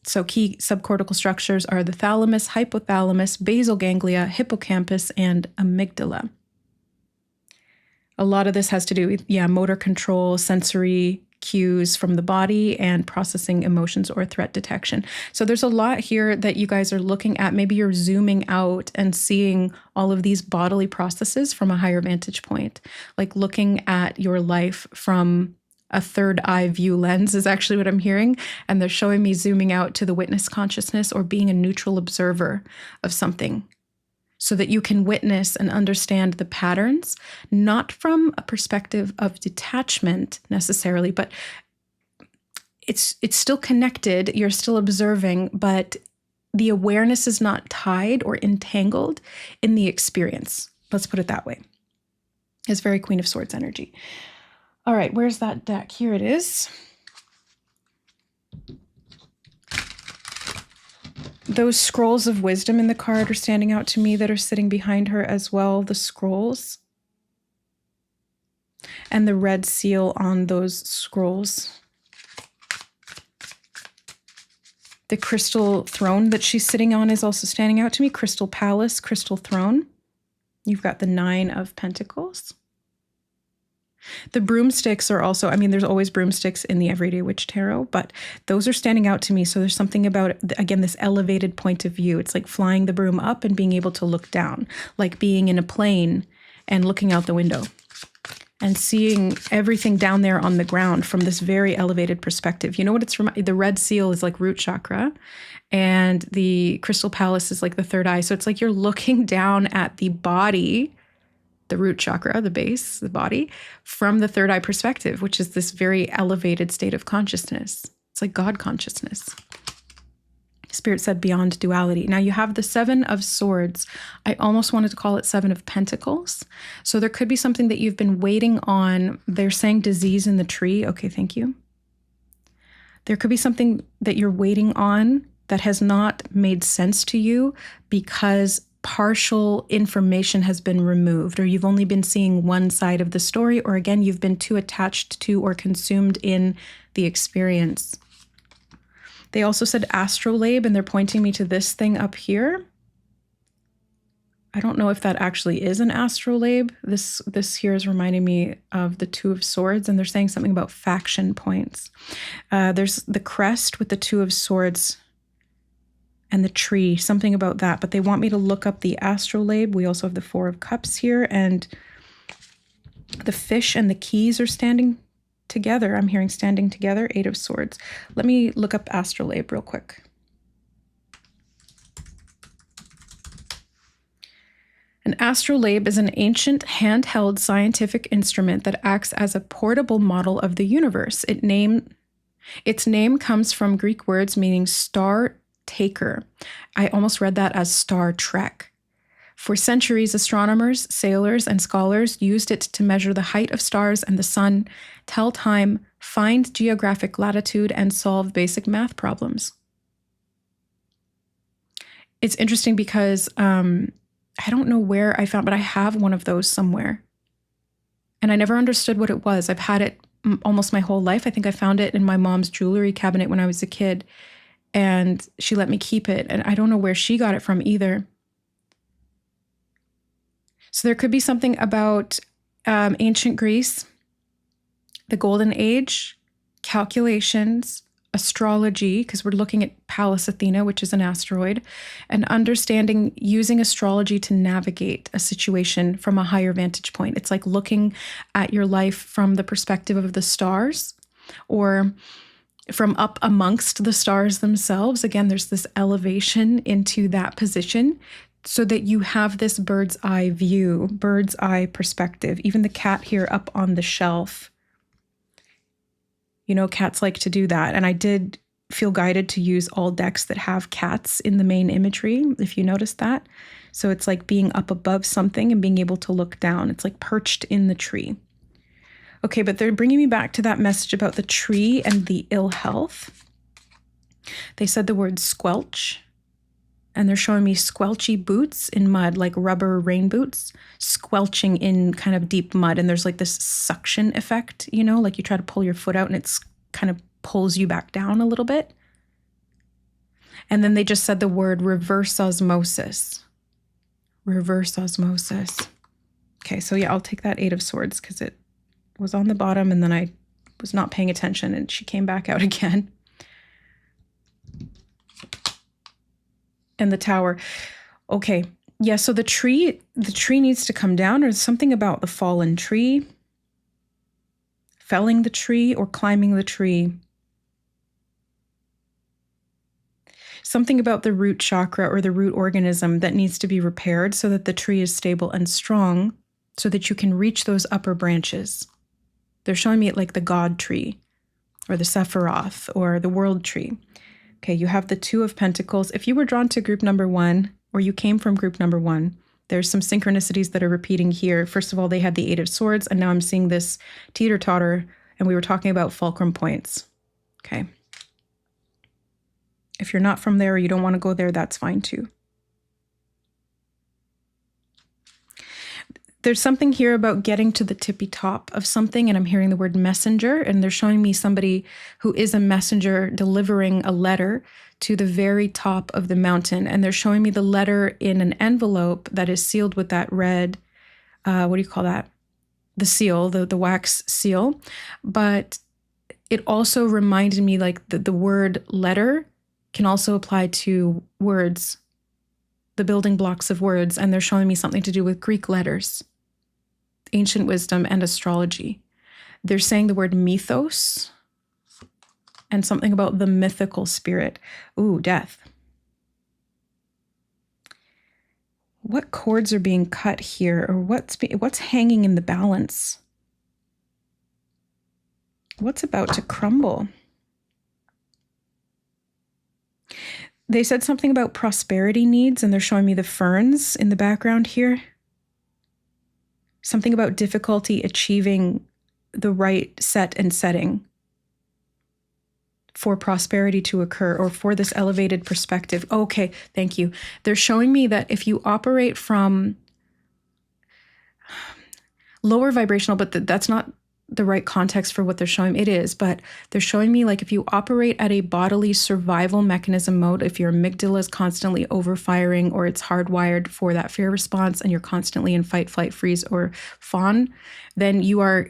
So key subcortical structures are the thalamus, hypothalamus, basal ganglia, hippocampus, and amygdala. A lot of this has to do with, motor control, sensory cues from the body, and processing emotions or threat detection. So there's a lot here that you guys are looking at. Maybe you're zooming out and seeing all of these bodily processes from a higher vantage point, like looking at your life from a third eye view lens is actually what I'm hearing. And they're showing me zooming out to the witness consciousness, or being a neutral observer of something, so that you can witness and understand the patterns, not from a perspective of detachment necessarily, but it's still connected. You're still observing, but the awareness is not tied or entangled in the experience. Let's put it that way. It's very Queen of Swords energy. All right, where's that deck? Here it is. Those scrolls of wisdom in the card are standing out to me, that are sitting behind her as well, the scrolls. And the red seal on those scrolls. The crystal throne that she's sitting on is also standing out to me. Crystal palace, crystal throne. You've got the 9 of Pentacles. The broomsticks are also, there's always broomsticks in the Everyday Witch Tarot, but those are standing out to me. So there's something about, again, this elevated point of view. It's like flying the broom up and being able to look down, like being in a plane and looking out the window and seeing everything down there on the ground from this very elevated perspective. You know what it's from? The red seal is like root chakra, and the crystal palace is like the third eye. So it's like you're looking down at the body, the root chakra, the base, the body, from the third eye perspective, which is this very elevated state of consciousness. It's like God consciousness. Spirit said beyond duality. Now you have the 7 of Swords. I almost wanted to call it 7 of Pentacles. So there could be something that you've been waiting on. They're saying disease in the tree. Okay, thank you. There could be something that you're waiting on that has not made sense to you because partial information has been removed, or you've only been seeing one side of the story, or again, you've been too attached to or consumed in the experience. They also said astrolabe, and they're pointing me to this thing up here. I don't know if that actually is an astrolabe. This here is reminding me of the 2 of Swords, and they're saying something about faction points. There's the crest with the 2 of Swords and the tree, something about that. But they want me to look up the astrolabe. We also have the 4 of Cups here, and the fish and the keys are standing together. I'm hearing standing together, 8 of Swords. Let me look up astrolabe real quick. An astrolabe is an ancient handheld scientific instrument that acts as a portable model of the universe. Its name comes from Greek words meaning star taker. I almost read that as Star Trek. For centuries, astronomers, sailors, and scholars used it to measure the height of stars and the sun, tell time, find geographic latitude, and solve basic math problems. It's interesting because I don't know where I found, but I have one of those somewhere. And I never understood what it was. I've had it almost my whole life. I think I found it in my mom's jewelry cabinet when I was a kid, and she let me keep it. And I don't know where she got it from either. So there could be something about ancient Greece, the Golden Age, calculations, astrology, because we're looking at Pallas Athena, which is an asteroid, and understanding using astrology to navigate a situation from a higher vantage point. It's like looking at your life from the perspective of the stars, or from up amongst the stars themselves. Again, there's this elevation into that position so that you have this bird's eye view, bird's eye perspective. Even the cat here up on the shelf, you know, cats like to do that. And I did feel guided to use all decks that have cats in the main imagery, if you notice that. So it's like being up above something and being able to look down. It's like perched in the tree. Okay, but they're bringing me back to that message about the tree and the ill health. They said the word squelch, and they're showing me squelchy boots in mud, like rubber rain boots, squelching in kind of deep mud. And there's like this suction effect, you know, like you try to pull your foot out and it's kind of pulls you back down a little bit. And then they just said the word reverse osmosis. Reverse osmosis. Okay, so yeah, I'll take that 8 of Swords because it was on the bottom and then I was not paying attention and she came back out again. And the Tower. Okay. Yeah, so the tree needs to come down. There's something about the fallen tree, felling the tree or climbing the tree. Something about the root chakra or the root organism that needs to be repaired so that the tree is stable and strong so that you can reach those upper branches. They're showing me it like the God tree or the Sephiroth or the world tree. Okay, you have the 2 of Pentacles. If you were drawn to group number 1 or you came from group number 1, there's some synchronicities that are repeating here. First of all, they had the 8 of Swords, and now I'm seeing this teeter-totter, and we were talking about fulcrum points. Okay. If you're not from there or you don't want to go there, that's fine too. There's something here about getting to the tippy top of something, and I'm hearing the word messenger, and they're showing me somebody who is a messenger delivering a letter to the very top of the mountain, and they're showing me the letter in an envelope that is sealed with that red, what do you call that? The seal, the wax seal. But it also reminded me like the word letter can also apply to words, the building blocks of words, and they're showing me something to do with Greek letters, ancient wisdom, and astrology. They're saying the word mythos and something about the mythical spirit. Ooh, death. What cords are being cut here, or what's hanging in the balance? What's about to crumble? They said something about prosperity needs, and they're showing me the ferns in the background here. Something about difficulty achieving the right set and setting for prosperity to occur, or for this elevated perspective. Okay, thank you. They're showing me that if you operate from lower vibrational, but that's not the right context for what they're showing. It is, but they're showing me like if you operate at a bodily survival mechanism mode, if your amygdala is constantly overfiring or it's hardwired for that fear response and you're constantly in fight, flight, freeze, or fawn, then you are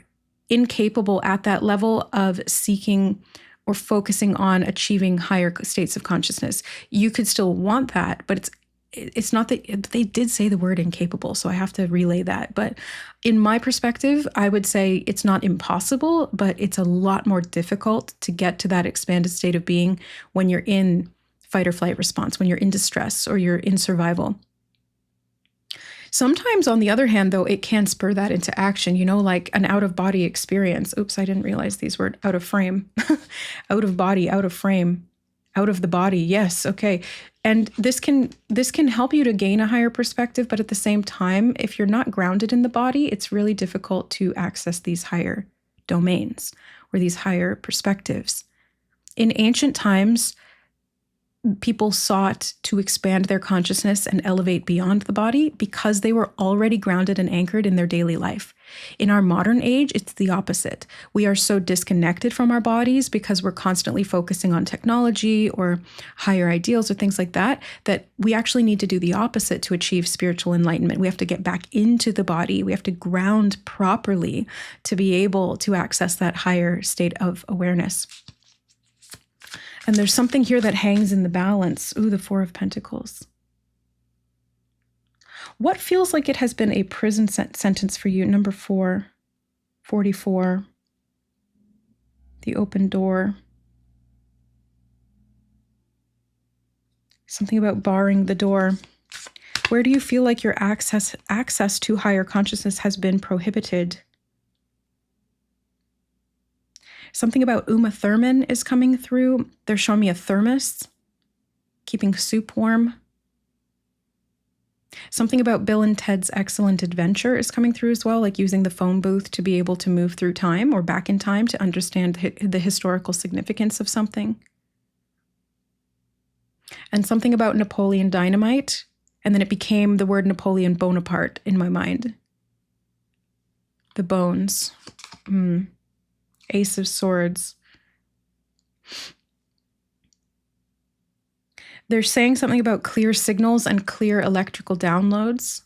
incapable at that level of seeking or focusing on achieving higher states of consciousness. You could still want that, but it's not that they did say the word incapable, so I have to relay that. But in my perspective, I would say it's not impossible, but it's a lot more difficult to get to that expanded state of being when you're in fight or flight response, when you're in distress or you're in survival. Sometimes, on the other hand, though, it can spur that into action, like an out-of-body experience. Oops, I didn't realize these were out of frame. Out of body, out of frame, out of the body. Yes, okay. And this can help you to gain a higher perspective, but at the same time, if you're not grounded in the body, it's really difficult to access these higher domains or these higher perspectives. In ancient times, people sought to expand their consciousness and elevate beyond the body because they were already grounded and anchored in their daily life. In our modern age, it's the opposite. We are so disconnected from our bodies because we're constantly focusing on technology or higher ideals or things like that, that we actually need to do the opposite to achieve spiritual enlightenment. We have to get back into the body. We have to ground properly to be able to access that higher state of awareness. And there's something here that hangs in the balance. Ooh, the Four of Pentacles. What feels like it has been a prison sentence for you? Number 4, 44, the open door. Something about barring the door. Where do you feel like your access to higher consciousness has been prohibited? Something about Uma Thurman is coming through. They're showing me a thermos, keeping soup warm. Something about Bill and Ted's Excellent Adventure is coming through as well, like using the phone booth to be able to move through time or back in time to understand the historical significance of something. And something about Napoleon Dynamite, and then it became the word Napoleon Bonaparte in my mind. The bones. Ace of Swords. They're saying something about clear signals and clear electrical downloads.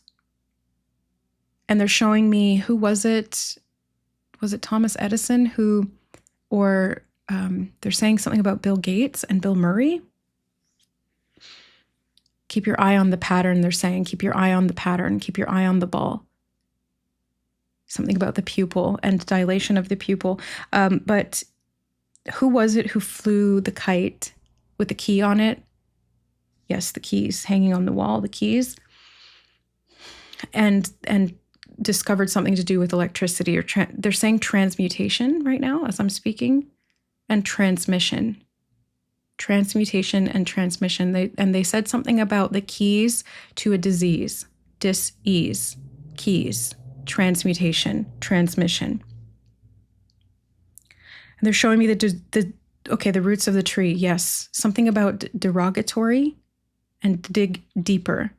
And they're showing me, who was it? Was it Thomas Edison they're saying something about Bill Gates and Bill Murray. Keep your eye on the pattern. They're saying, keep your eye on the pattern, keep your eye on the ball. Something about the pupil and dilation of the pupil. But who was it who flew the kite with the key on it? Yes, the keys hanging on the wall, the keys. And discovered something to do with electricity, or they're saying transmutation right now as I'm speaking, and transmission. Transmutation and transmission. They said something about the keys to a disease, dis-ease, keys. Transmutation, transmission. And they're showing me the roots of the tree. Yes, something about derogatory and dig deeper.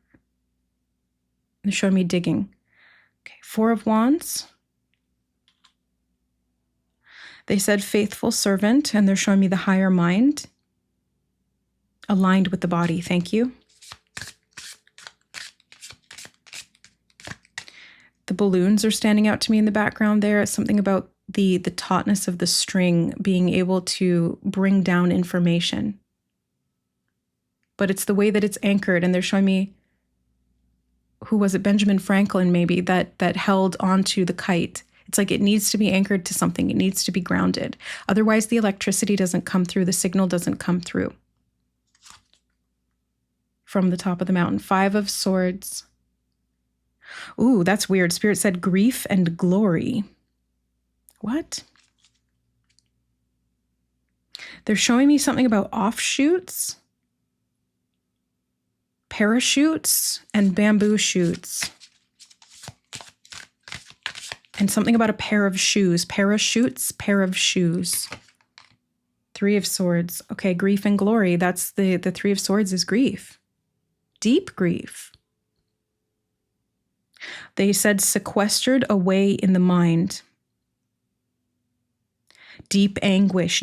They're showing me digging. Okay, 4 of Wands. They said faithful servant, and they're showing me the higher mind aligned with the body. Thank you. The balloons are standing out to me in the background there. It's something about the tautness of the string being able to bring down information. But it's the way that it's anchored, and they're showing me, who was it? Benjamin Franklin, maybe, that held onto the kite. It's like it needs to be anchored to something. It needs to be grounded. Otherwise, the electricity doesn't come through. The signal doesn't come through. From the top of the mountain. 5 of Swords. Ooh, that's weird. Spirit said grief and glory. What? They're showing me something about offshoots, parachutes, and bamboo shoots. And something about a pair of shoes. Parachutes, pair of shoes. 3 of Swords. Okay, grief and glory. That's the 3 of Swords is grief. Deep grief. They said sequestered away in the mind. Deep anguish,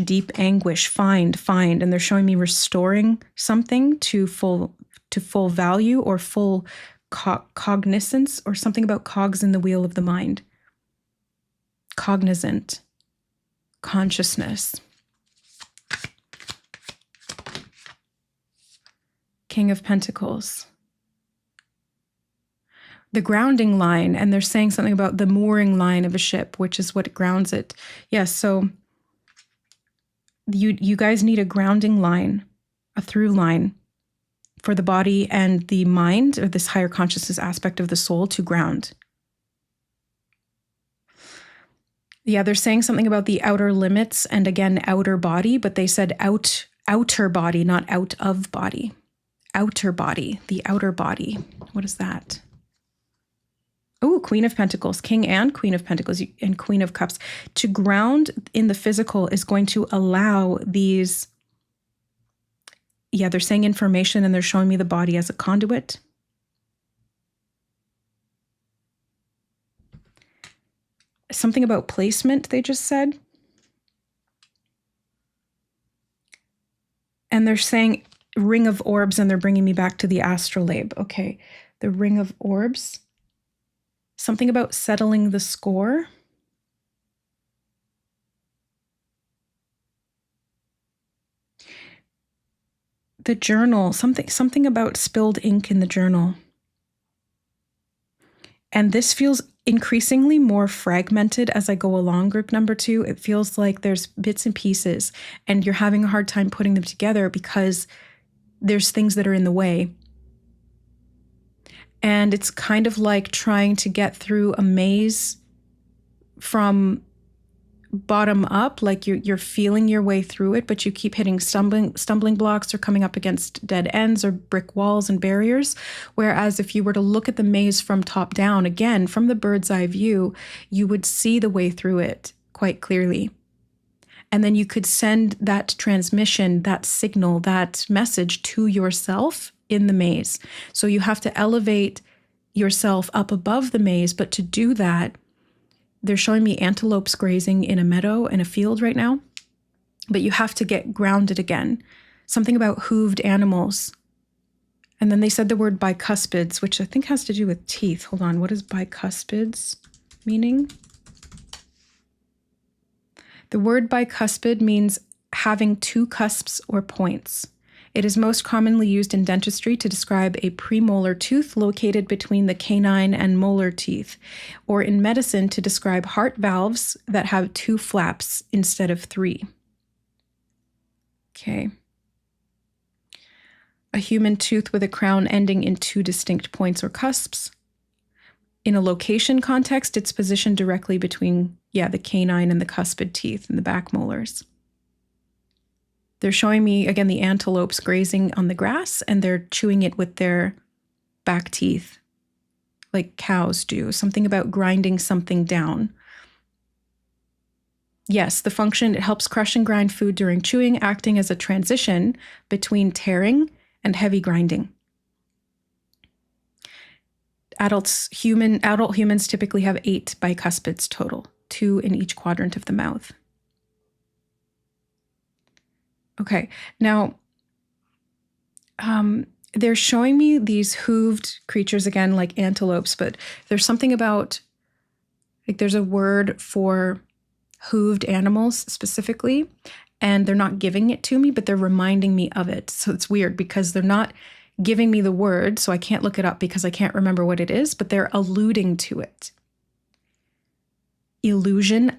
find. And they're showing me restoring something to full value or full cognizance, or something about cogs in the wheel of the mind. Cognizant, consciousness. King of Pentacles. The grounding line, and they're saying something about the mooring line of a ship, which is what grounds it. Yes, so you guys need a grounding line, a through line for the body and the mind, or this higher consciousness aspect of the soul, to ground. Yeah, they're saying something about the outer limits and again, outer body, but they said outer body, not out of body. Outer body, the outer body. What is that? Oh, Queen of Pentacles, King and Queen of Pentacles, and Queen of Cups. To ground in the physical is going to allow these, yeah, they're saying information and they're showing me the body as a conduit. Something about placement, they just said. And they're saying Ring of Orbs, and they're bringing me back to the astrolabe. Okay, the Ring of Orbs. Something about settling the score. The journal, something about spilled ink in the journal. And this feels increasingly more fragmented as I go along, group number 2. It feels like there's bits and pieces, and you're having a hard time putting them together because there's things that are in the way. And it's kind of like trying to get through a maze from bottom up, like you're feeling your way through it, but you keep hitting stumbling blocks or coming up against dead ends or brick walls and barriers. Whereas if you were to look at the maze from top down, again, from the bird's eye view, you would see the way through it quite clearly. And then you could send that transmission, that signal, that message to yourself in the maze. So you have to elevate yourself up above the maze, but to do that, they're showing me antelopes grazing in a meadow in a field right now, but you have to get grounded again. Something about hooved animals. And then they said the word bicuspids, which I think has to do with teeth. Hold on, what is bicuspids meaning? The word bicuspid means having 2 cusps or points. It is most commonly used in dentistry to describe a premolar tooth located between the canine and molar teeth, or in medicine to describe heart valves that have 2 flaps instead of 3. Okay. A human tooth with a crown ending in 2 distinct points or cusps. In a location context, it's positioned directly between, the canine and the cuspid teeth and the back molars. They're showing me, again, the antelopes grazing on the grass, and they're chewing it with their back teeth, like cows do. Something about grinding something down. Yes, the function, it helps crush and grind food during chewing, acting as a transition between tearing and heavy grinding. Adult humans typically have 8 bicuspids total, 2 in each quadrant of the mouth. Okay, now they're showing me these hooved creatures again, like antelopes, but there's something about, like there's a word for hooved animals specifically, and they're not giving it to me, but they're reminding me of it. So it's weird because they're not giving me the word, so I can't look it up because I can't remember what it is, but they're alluding to it. Illusion.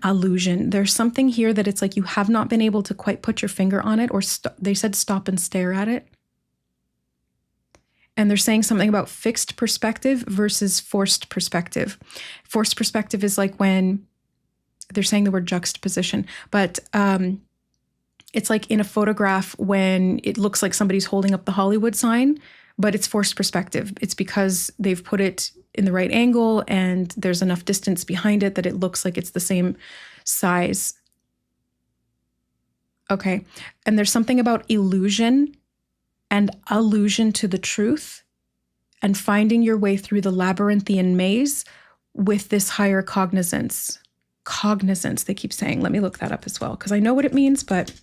There's something here that it's like you have not been able to quite put your finger on it, or they said stop and stare at it. And they're saying something about fixed perspective versus forced perspective. Forced perspective is like when they're saying the word juxtaposition, but it's like in a photograph when it looks like somebody's holding up the Hollywood sign, but it's forced perspective. It's because they've put it in the right angle and there's enough distance behind it that it looks like it's the same size. Okay. And there's something about illusion and allusion to the truth and finding your way through the labyrinthian maze with this higher cognizance. Cognizance, they keep saying. Let me look that up as well, because I know what it means, but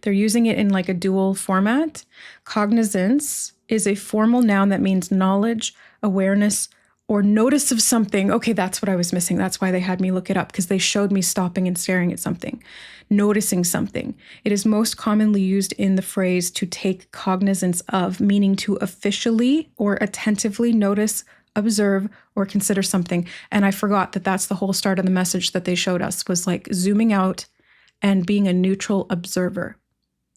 they're using it in like a dual format. Cognizance is a formal noun that means knowledge, awareness, or notice of something. Okay, that's what I was missing. That's why they had me look it up, because they showed me stopping and staring at something, noticing something. It is most commonly used in the phrase to take cognizance of, meaning to officially or attentively notice, observe, or consider something. And I forgot that that's the whole start of the message that they showed us, was like zooming out and being a neutral observer.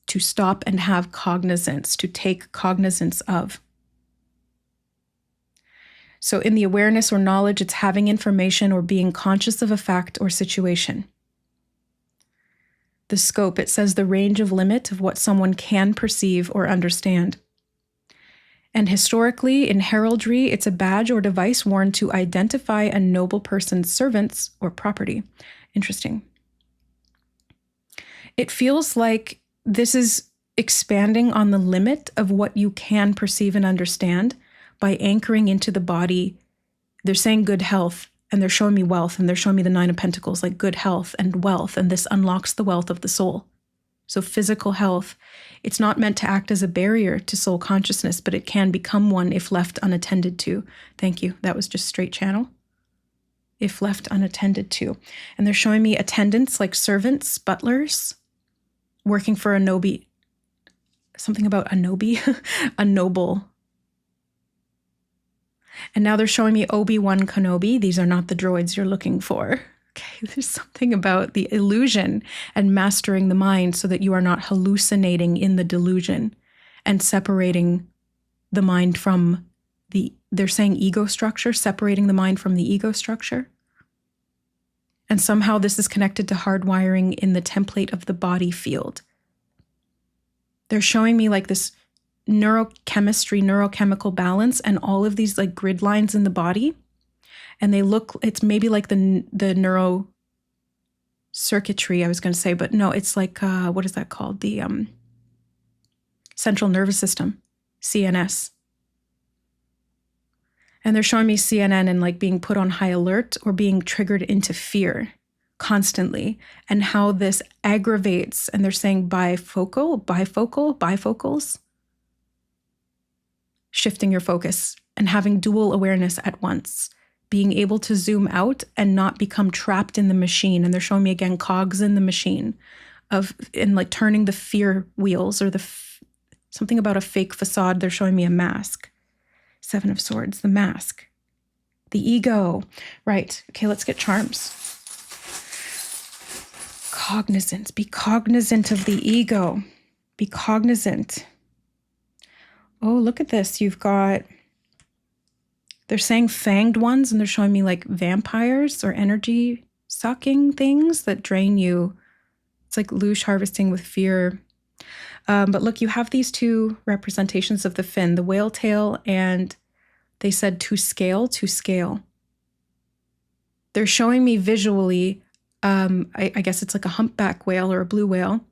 to stop and have cognizance, to take cognizance of. So in the awareness or knowledge, it's having information or being conscious of a fact or situation. The scope, it says the range of limit of what someone can perceive or understand. And historically, in heraldry, it's a badge or device worn to identify a noble person's servants or property. Interesting. It feels like this is expanding on the limit of what you can perceive and understand by anchoring into the body. They're saying good health, and they're showing me wealth, and they're showing me the Nine of Pentacles, like good health and wealth, and this unlocks the wealth of the soul. So physical health, it's not meant to act as a barrier to soul consciousness, but it can become one if left unattended to. Thank you. That was just straight channel. If left unattended to. And they're showing me attendants like servants, butlers, working for a nobi. Something about a nobi, a noble. And now they're showing me Obi-Wan Kenobi. These are not the droids you're looking for. Okay, there's something about the illusion and mastering the mind so that you are not hallucinating in the delusion and separating the mind from they're saying ego structure, separating the mind from the ego structure. And somehow this is connected to hardwiring in the template of the body field. They're showing me like this neurochemistry, neurochemical balance, and all of these like grid lines in the body. And they look, it's maybe like the neuro circuitry, I was going to say, but no, it's like, what is that called? The central nervous system, CNS. And they're showing me CNN and like being put on high alert or being triggered into fear constantly, and how this aggravates, and they're saying bifocals, shifting your focus and having dual awareness at once, being able to zoom out and not become trapped in the machine. And they're showing me again cogs in the machine in like turning the fear wheels, or something about a fake facade. They're showing me a mask. Seven of Swords, the mask, the ego. Right. Okay, let's get charms. Cognizance. Be cognizant of the ego. Be cognizant. Oh, look at this. They're saying fanged ones, and they're showing me like vampires or energy sucking things that drain you. It's like loosh harvesting with fear. But look, you have these two representations of the fin, the whale tail, and they said to scale. They're showing me visually, I guess it's like a humpback whale or a blue whale,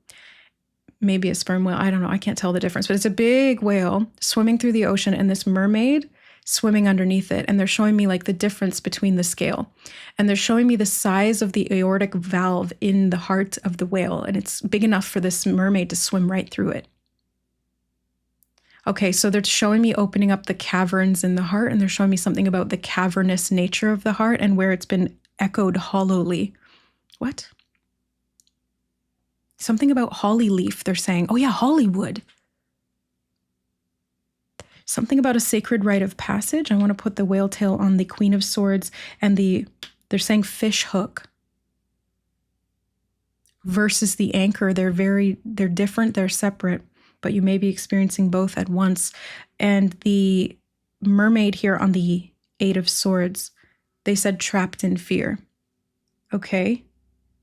maybe a sperm whale. I don't know. I can't tell the difference, but it's a big whale swimming through the ocean, and this mermaid swimming underneath it. And they're showing me like the difference between the scale, and they're showing me the size of the aortic valve in the heart of the whale. And it's big enough for this mermaid to swim right through it. Okay, so they're showing me opening up the caverns in the heart, and they're showing me something about the cavernous nature of the heart and where it's been echoed hollowly. What? Something about holly leaf, they're saying. Oh yeah, Hollywood. Something about a sacred rite of passage. I want to put the whale tail on the Queen of Swords, and they're saying fish hook versus the anchor. They're different, they're separate, but you may be experiencing both at once. And the mermaid here on the Eight of Swords, they said trapped in fear. Okay.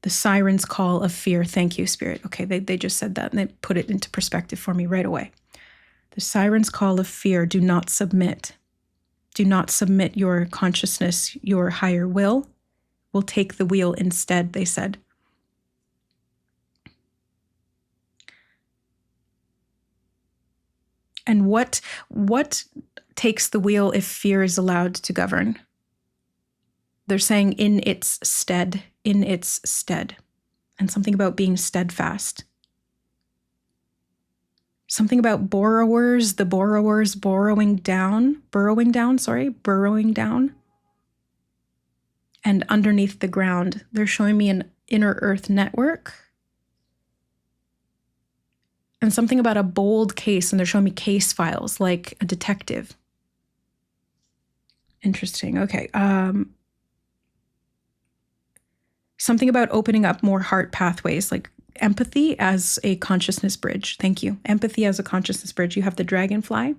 The siren's call of fear. Thank you, Spirit. Okay, they just said that, and they put it into perspective for me right away. The siren's call of fear. Do not submit. Do not submit your consciousness. Your higher will take the wheel instead, they said. And what takes the wheel if fear is allowed to govern? They're saying in its stead, and something about being steadfast. Something about borrowers, the borrowers burrowing down. And underneath the ground, they're showing me an inner earth network. And something about a bold case, and they're showing me case files, like a detective. Interesting. Okay. Something about opening up more heart pathways, like empathy as a consciousness bridge. Thank you. Empathy as a consciousness bridge. You have the dragonfly.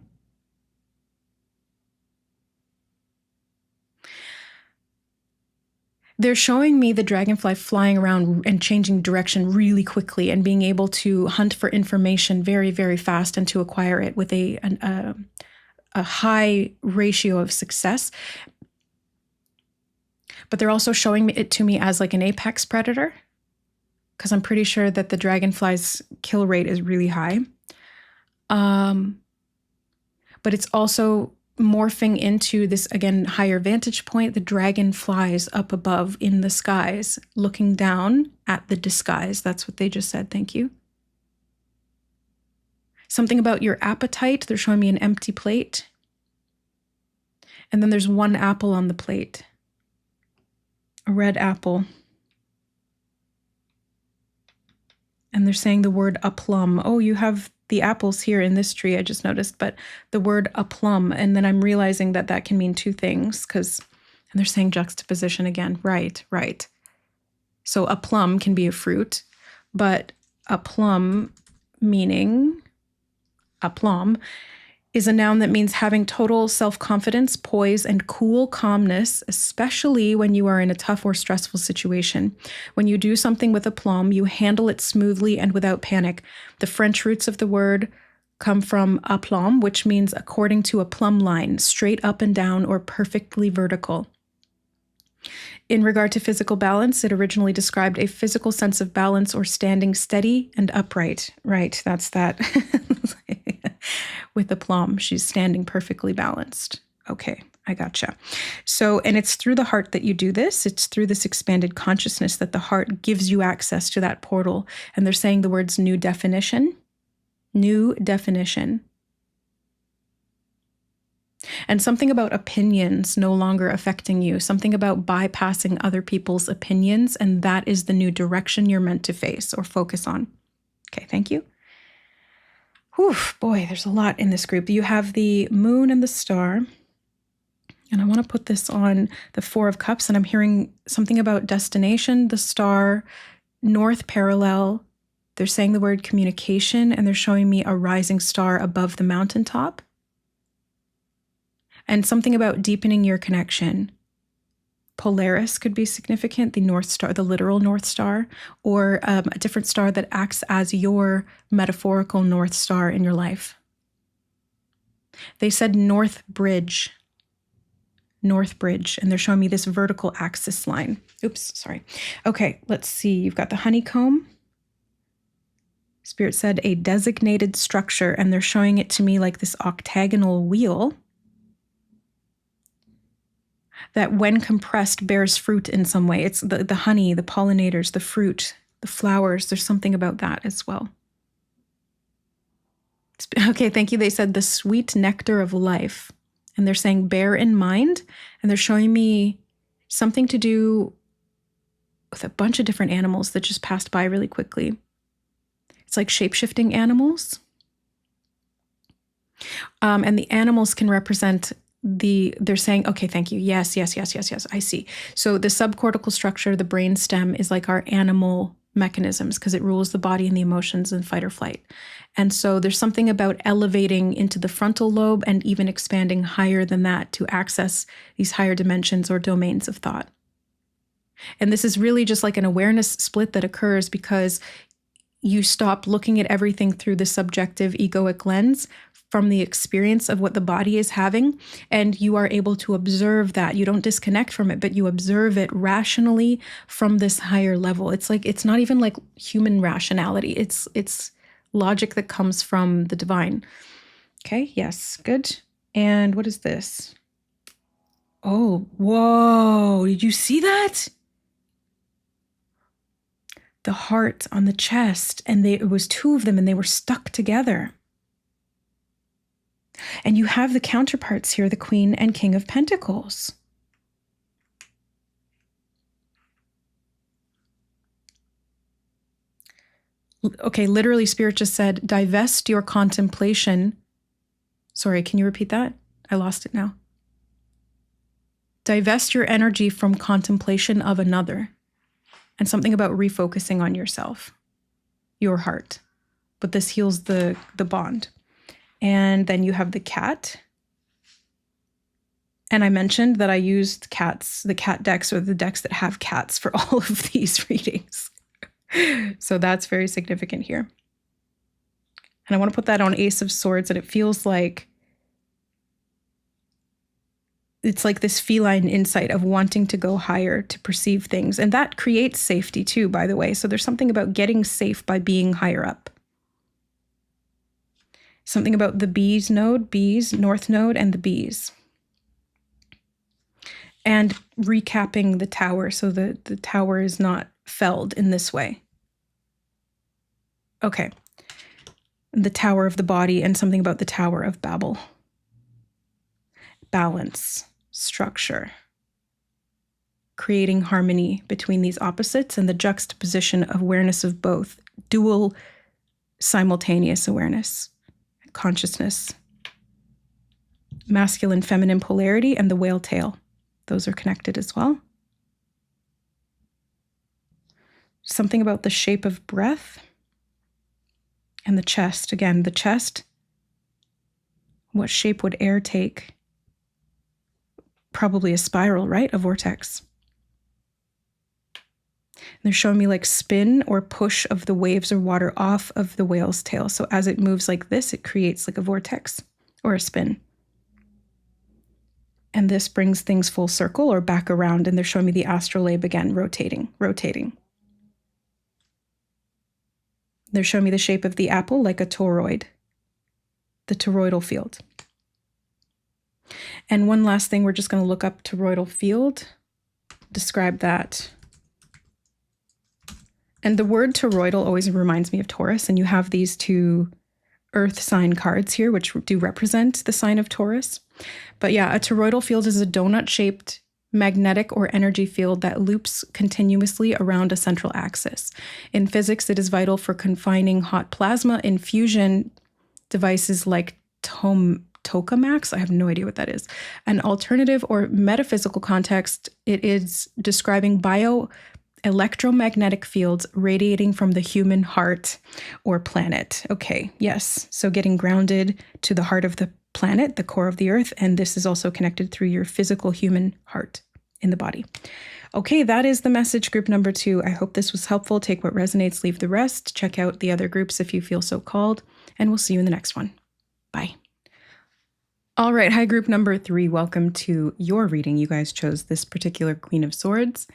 They're showing me the dragonfly flying around and changing direction really quickly and being able to hunt for information very, very fast and to acquire it with a high ratio of success. But they're also showing it to me as like an apex predator, because I'm pretty sure that the dragonfly's kill rate is really high. But it's also morphing into this, again, higher vantage point. The dragon flies up above in the skies, looking down at the disguise. That's what they just said. Thank you. Something about your appetite. They're showing me an empty plate. And then there's one apple on the plate. A red apple. And they're saying the word aplum. Oh, you have the apples here in this tree, I just noticed, but the word aplum. And then I'm realizing that that can mean two things, and they're saying juxtaposition again. Right. So a plum can be a fruit, but a plum is a noun that means having total self-confidence, poise, and cool calmness, especially when you are in a tough or stressful situation. When you do something with aplomb, you handle it smoothly and without panic. The French roots of the word come from aplomb, which means according to a plumb line, straight up and down or perfectly vertical. In regard to physical balance, it originally described a physical sense of balance or standing steady and upright. Right, that's that. With aplomb, she's standing perfectly balanced. Okay, I gotcha. So, and it's through the heart that you do this. It's through this expanded consciousness that the heart gives you access to that portal. And they're saying the words new definition. New definition. And something about opinions no longer affecting you, something about bypassing other people's opinions, and that is the new direction you're meant to face or focus on. Okay, thank you. Whew, boy, there's a lot in this group. You have the moon and the star, and I want to put this on the Four of Cups, and I'm hearing something about destination, the star, north parallel. They're saying the word communication, and they're showing me a rising star above the mountaintop. And something about deepening your connection. Polaris could be significant, the North Star, the literal North Star, or a different star that acts as your metaphorical North Star in your life. They said North Bridge, and they're showing me this vertical axis line. Oops, sorry. Okay, let's see. You've got the honeycomb. Spirit said a designated structure, and they're showing it to me like this octagonal wheel that when compressed bears fruit in some way. It's the honey, the pollinators, the fruit, the flowers. There's something about that as well. Okay, thank you. They said the sweet nectar of life. And they're saying bear in mind. And they're showing me something to do with a bunch of different animals that just passed by really quickly. It's like shape-shifting animals. And the animals can represent they're saying, okay, thank you. Yes. I see. So the subcortical structure, the brain stem, is like our animal mechanisms because it rules the body and the emotions and fight or flight. And so there's something about elevating into the frontal lobe and even expanding higher than that to access these higher dimensions or domains of thought. And this is really just like an awareness split that occurs because you stop looking at everything through the subjective egoic lens from the experience of what the body is having, and you are able to observe that. You don't disconnect from it, but you observe it rationally from this higher level. It's like, it's not even like human rationality. It's logic that comes from the divine. Okay, yes, good. And what is this? Oh, whoa, did you see that? The heart on the chest, and it was two of them, and they were stuck together. And you have the counterparts here, the Queen and King of Pentacles. Okay, literally, Spirit just said, divest your contemplation. Sorry, can you repeat that? I lost it now. Divest your energy from contemplation of another. And something about refocusing on yourself. your heart, but this heals the bond. And then you have the cat. And I mentioned that I used the cat decks, or the decks that have cats, for all of these readings. So that's very significant here. And I want to put that on Ace of Swords, and it feels like it's like this feline insight of wanting to go higher, to perceive things. And that creates safety too, by the way. So there's something about getting safe by being higher up. Something about the bees, north node, and the bees. And recapping the tower so that the tower is not felled in this way. Okay. The Tower of the Body, and something about the Tower of Babel. Balance, structure, creating harmony between these opposites, and the juxtaposition of awareness of both, dual simultaneous awareness, consciousness, masculine, feminine polarity, and the whale tail. Those are connected as well. Something about the shape of breath. And the chest, again, the chest. What shape would air take? Probably a spiral, right? A vortex. And they're showing me like spin or push of the waves or water off of the whale's tail. So as it moves like this, it creates like a vortex or a spin. And this brings things full circle or back around. And they're showing me the astrolabe again, rotating. They're showing me the shape of the apple like a toroid, the toroidal field. And one last thing, we're just going to look up toroidal field, describe that. And the word toroidal always reminds me of Taurus, and you have these two earth sign cards here, which do represent the sign of Taurus. But yeah, a toroidal field is a donut-shaped magnetic or energy field that loops continuously around a central axis. In physics, it is vital for confining hot plasma in fusion devices like tokamaks. I have no idea what that is. An alternative or metaphysical context, it is describing bioelectromagnetic fields radiating from the human heart or planet. Okay, yes. So getting grounded to the heart of the planet, the core of the earth, and this is also connected through your physical human heart in the body. Okay, that is the message, group number 2. I hope this was helpful. Take what resonates, leave the rest. Check out the other groups if you feel so called, and we'll see you in the next one. Bye. All right, hi, group number 3. Welcome to your reading. You guys chose this particular Queen of Swords,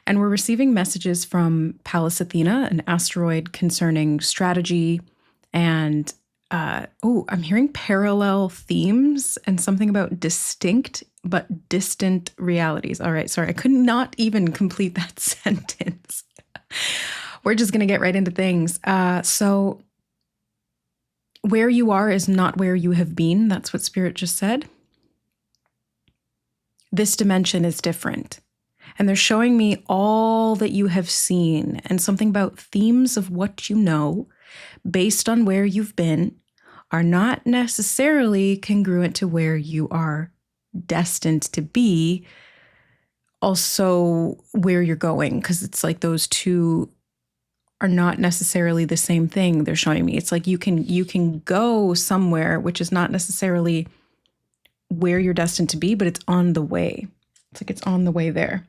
and we're receiving messages from Pallas Athena, an asteroid concerning strategy and I'm hearing parallel themes and something about distinct but distant realities. All right, sorry, I could not even complete that sentence. We're just going to get right into things. So where you are is not where you have been. That's what Spirit just said. This dimension is different. And they're showing me all that you have seen and something about themes of what you know based on where you've been are not necessarily congruent to where you are destined to be, also where you're going, because it's like those two are not necessarily the same thing. They're showing me it's like you can go somewhere which is not necessarily where you're destined to be, but it's on the way. It's like it's on the way there.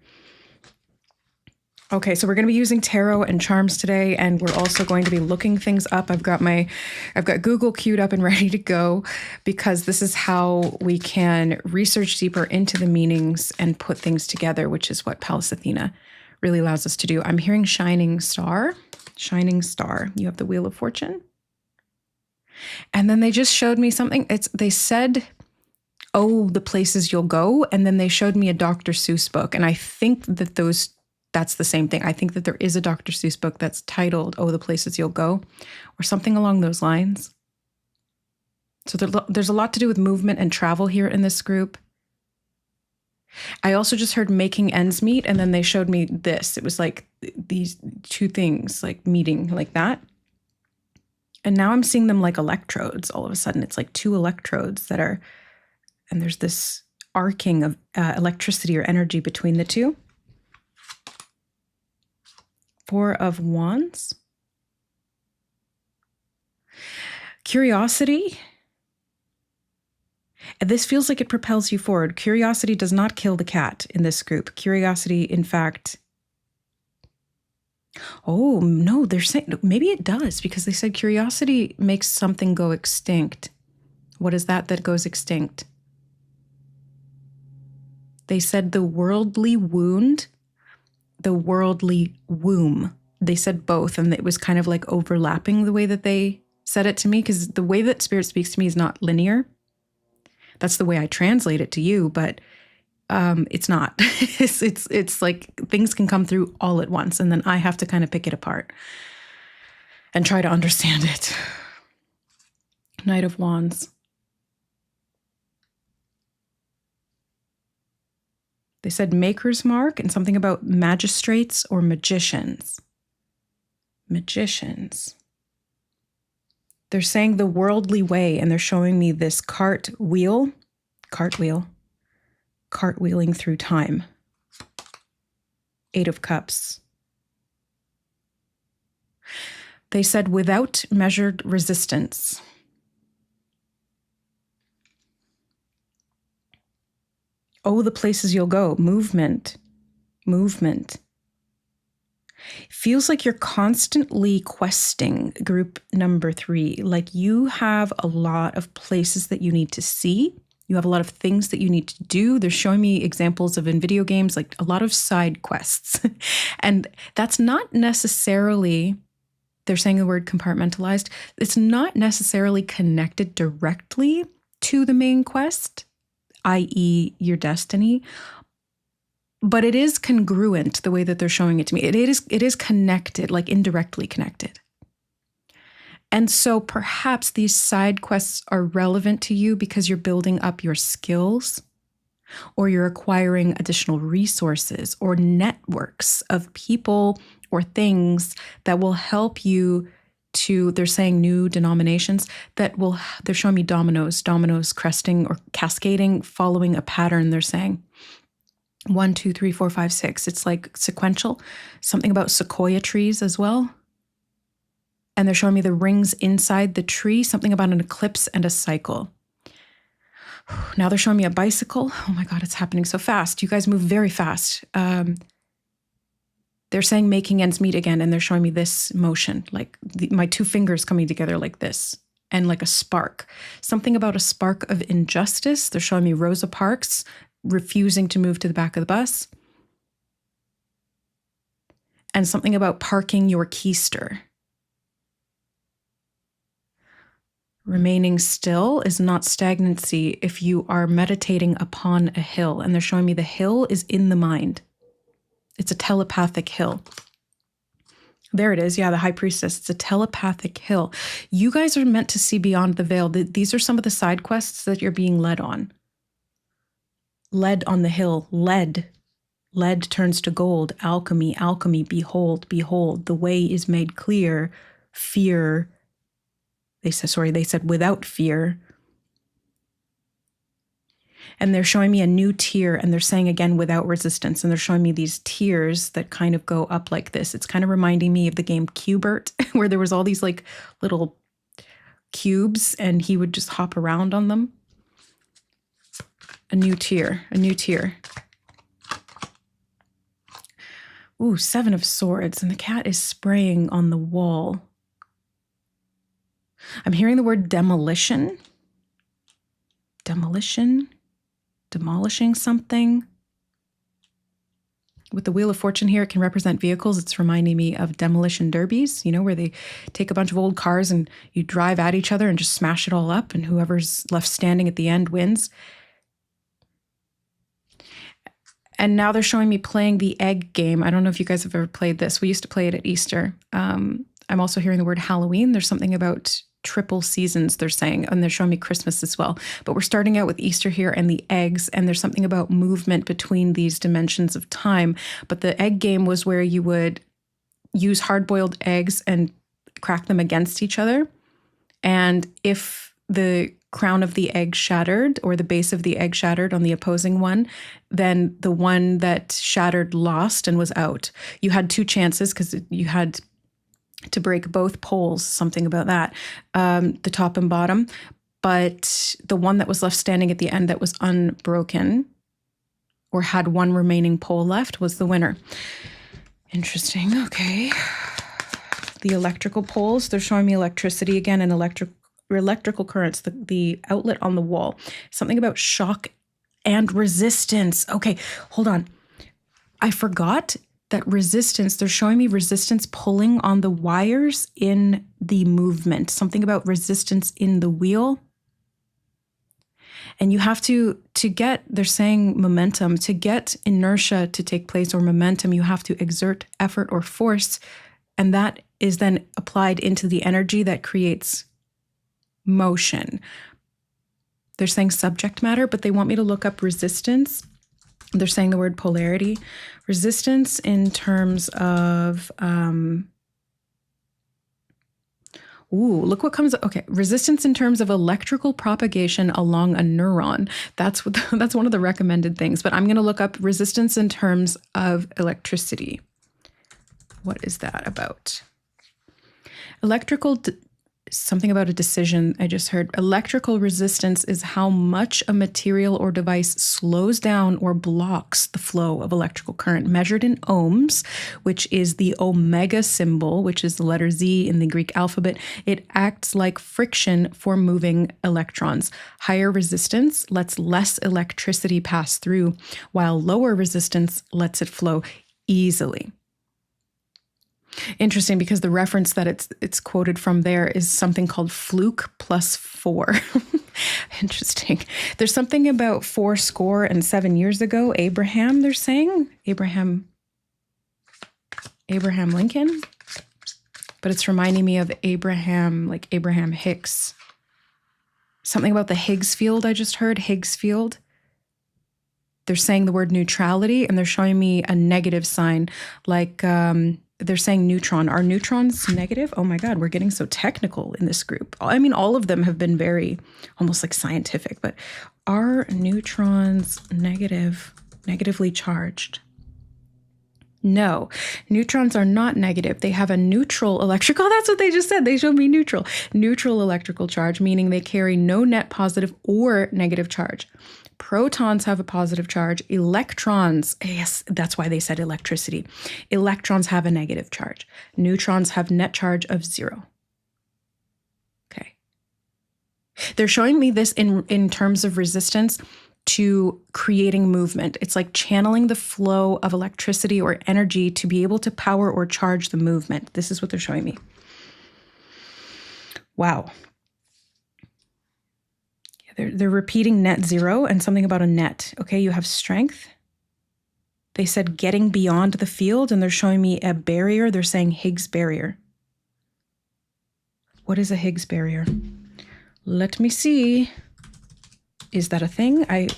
Okay, so we're going to be using tarot and charms today, and we're also going to be looking things up. I've got Google queued up and ready to go, because this is how we can research deeper into the meanings and put things together, which is what Pallas Athena really allows us to do. I'm hearing shining star. You have the Wheel of Fortune. And then they just showed me something. They said, oh, the places you'll go. And then they showed me a Dr. Seuss book. And I think that that's the same thing. I think that there is a Dr. Seuss book that's titled, Oh, the Places You'll Go, or something along those lines. So there's a lot to do with movement and travel here in this group. I also just heard making ends meet, and then they showed me this. It was like these two things like meeting like that. And now I'm seeing them like electrodes. All of a sudden, it's like two electrodes that are, and there's this arcing of electricity or energy between the two. 4 of Wands. Curiosity. This feels like it propels you forward. Curiosity does not kill the cat in this group. Curiosity, in fact... Oh, no, they're saying... Maybe it does, because they said curiosity makes something go extinct. What is that goes extinct? They said the worldly wound, the worldly womb. They said both, and it was kind of like overlapping the way that they said it to me, because the way that Spirit speaks to me is not linear. That's the way I translate it to you, but it's not. It's like things can come through all at once, and then I have to kind of pick it apart and try to understand it. Knight of Wands. They said maker's mark and something about magistrates or magicians. Magicians. They're saying the worldly way, and they're showing me this cartwheeling through time. 8 of Cups. They said without measured resistance. Oh, the places you'll go. Movement. Feels like you're constantly questing, group number 3. Like you have a lot of places that you need to see. You have a lot of things that you need to do. They're showing me examples of in video games, like a lot of side quests. And that's not necessarily, they're saying the word compartmentalized. It's not necessarily connected directly to the main quest, i.e. your destiny, but it is congruent the way that they're showing it to me. It is connected, like indirectly connected. And so perhaps these side quests are relevant to you because you're building up your skills, or you're acquiring additional resources or networks of people or things that will help you to, they're saying new denominations that will, they're showing me dominoes cresting or cascading, following a pattern, they're saying. 1, 2, 3, 4, 5, 6. It's like sequential. Something about sequoia trees as well. And they're showing me the rings inside the tree, something about an eclipse and a cycle. Now they're showing me a bicycle. Oh my God, it's happening so fast. You guys move very fast. They're saying making ends meet again, and they're showing me this motion, like my 2 fingers coming together like this, and like a spark. Something about a spark of injustice. They're showing me Rosa Parks refusing to move to the back of the bus. And something about parking your keister. Remaining still is not stagnancy if you are meditating upon a hill. And they're showing me the hill is in the mind. It's a telepathic hill. There it is. Yeah, the High Priestess. It's a telepathic hill. You guys are meant to see beyond the veil. These are some of the side quests that you're being led on. Lead on the hill. Lead. Lead turns to gold. Alchemy. Alchemy. Behold. Behold. The way is made clear. Fear. They said without fear. And they're showing me a new tier, and they're saying again without resistance, and they're showing me these tiers that kind of go up like this. It's kind of reminding me of the game Cubert, where there was all these like little cubes and he would just hop around on them. A new tier. Ooh, 7 of Swords, and the cat is spraying on the wall. I'm hearing the word demolition. Demolishing something. With the Wheel of Fortune here, it can represent vehicles. It's reminding me of demolition derbies, you know, where they take a bunch of old cars and you drive at each other and just smash it all up, and whoever's left standing at the end wins. And now they're showing me playing the egg game. I don't know if you guys have ever played this. We used to play it at Easter. I'm also hearing the word Halloween. There's something about triple seasons, they're saying, and they're showing me Christmas as well. But we're starting out with Easter here and the eggs, and there's something about movement between these dimensions of time. But the egg game was where you would use hard-boiled eggs and crack them against each other. And if the crown of the egg shattered, or the base of the egg shattered on the opposing one, then the one that shattered lost and was out. You had 2 chances because you had to break both poles, something about that, the top and bottom. But the one that was left standing at the end that was unbroken or had one remaining pole left was the winner. Interesting. Okay. The electrical poles, they're showing me electricity again and electrical currents, the outlet on the wall. Something about shock and resistance. Okay, hold on. I forgot that resistance, they're showing me resistance pulling on the wires in the movement. Something about resistance in the wheel. And you have to get, they're saying momentum, to get inertia to take place or momentum, you have to exert effort or force. And that is then applied into the energy that creates motion. They're saying subject matter, but they want me to look up resistance. They're saying the word polarity. Resistance in terms of, look what comes up. Okay, resistance in terms of electrical propagation along a neuron. That's one of the recommended things. But I'm going to look up resistance in terms of electricity. What is that about? Something about a decision I just heard. Electrical resistance is how much a material or device slows down or blocks the flow of electrical current, measured in ohms, which is the omega symbol, which is the letter Z in the Greek alphabet. It acts like friction for moving electrons. Higher resistance lets less electricity pass through, while lower resistance lets it flow easily. Interesting, because the reference that it's quoted from there is something called fluke plus 4. Interesting. There's something about 7 years ago, Abraham, they're saying. Abraham Lincoln. But it's reminding me of Abraham Hicks. Something about the Higgs field I just heard, Higgs field. They're saying the word neutrality, and they're showing me a negative sign, like... they're saying neutron. Are neutrons negative? Oh my God, we're getting so technical in this group. I mean, all of them have been very, almost like scientific, but are neutrons negatively charged? No, neutrons are not negative. They have a neutral electrical, that's what they just said. They showed me neutral electrical charge, meaning they carry no net positive or negative charge. Protons have a positive charge. Electrons, yes, that's why they said electricity. Electrons have a negative charge. Neutrons have net charge of 0. Okay. They're showing me this in terms of resistance to creating movement. It's like channeling the flow of electricity or energy to be able to power or charge the movement. This is what they're showing me. Wow. They're repeating net 0 and something about a net. Okay, you have strength. They said getting beyond the field, and they're showing me a barrier. They're saying Higgs barrier. What is a Higgs barrier? Let me see. Is that a thing? I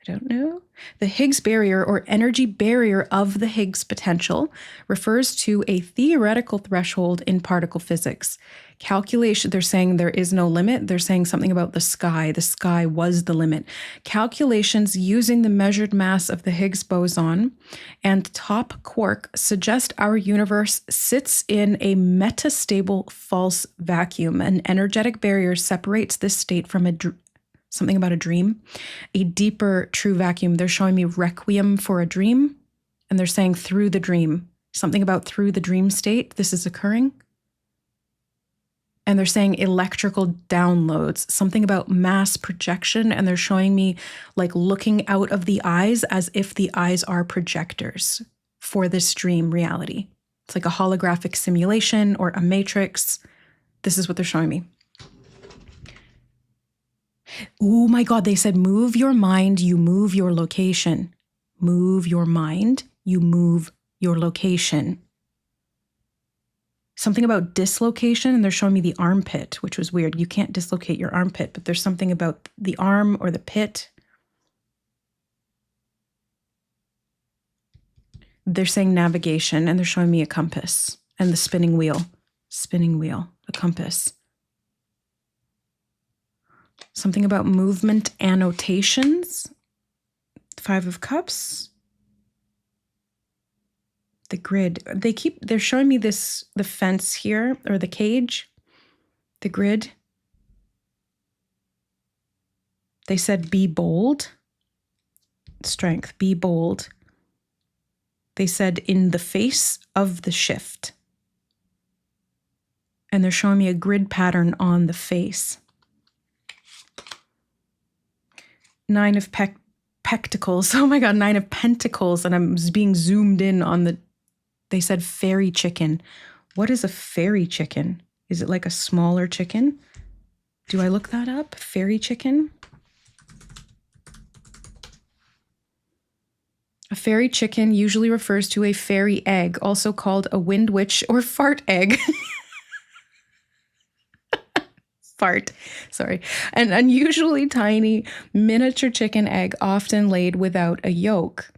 don't know. The Higgs barrier, or energy barrier of the Higgs potential, refers to a theoretical threshold in particle physics. Calculation, they're saying there is no limit. They're saying something about the sky. The sky was the limit. Calculations using the measured mass of the Higgs boson and top quark suggest our universe sits in a metastable false vacuum. An energetic barrier separates this state from something about a dream, a deeper true vacuum. They're showing me requiem for a dream, and they're saying through the dream, something about through the dream state, this is occurring. And they're saying electrical downloads, something about mass projection, and they're showing me like looking out of the eyes as if the eyes are projectors for this dream reality. It's like a holographic simulation or a matrix. This is what they're showing me. Oh my God, they said, move your mind, you move your location. Move your mind, you move your location. Something about dislocation, and they're showing me the armpit, which was weird. You can't dislocate your armpit, but there's something about the arm or the pit. They're saying navigation, and they're showing me a compass and the spinning wheel, the compass. Something about movement annotations. 5 of Cups. The grid. They're showing me the fence here, or the cage, the grid. They said, be bold. Strength, be bold. They said, in the face of the shift. And they're showing me a grid pattern on the face. 9 of Pentacles. Oh my God, 9 of Pentacles. And I'm being zoomed in on they said fairy chicken. What is a fairy chicken? Is it like a smaller chicken? Do I look that up? Fairy chicken? A fairy chicken usually refers to a fairy egg, also called a wind witch or fart egg. Fart, sorry. An unusually tiny miniature chicken egg, often laid without a yolk.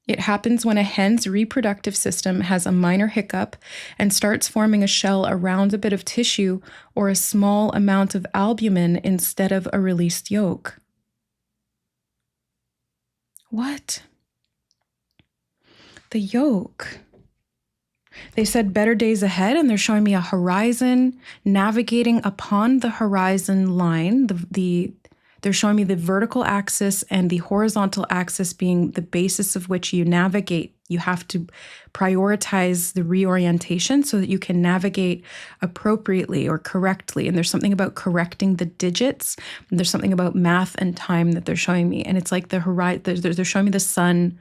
It happens when a hen's reproductive system has a minor hiccup and starts forming a shell around a bit of tissue or a small amount of albumin instead of a released yolk. What? The yolk. They said better days ahead, and they're showing me a horizon, navigating upon the horizon line. They're showing me the vertical axis and the horizontal axis being the basis of which you navigate. You have to prioritize the reorientation so that you can navigate appropriately or correctly. And there's something about correcting the digits. And there's something about math and time that they're showing me. And it's like the horizon. They're showing me the sun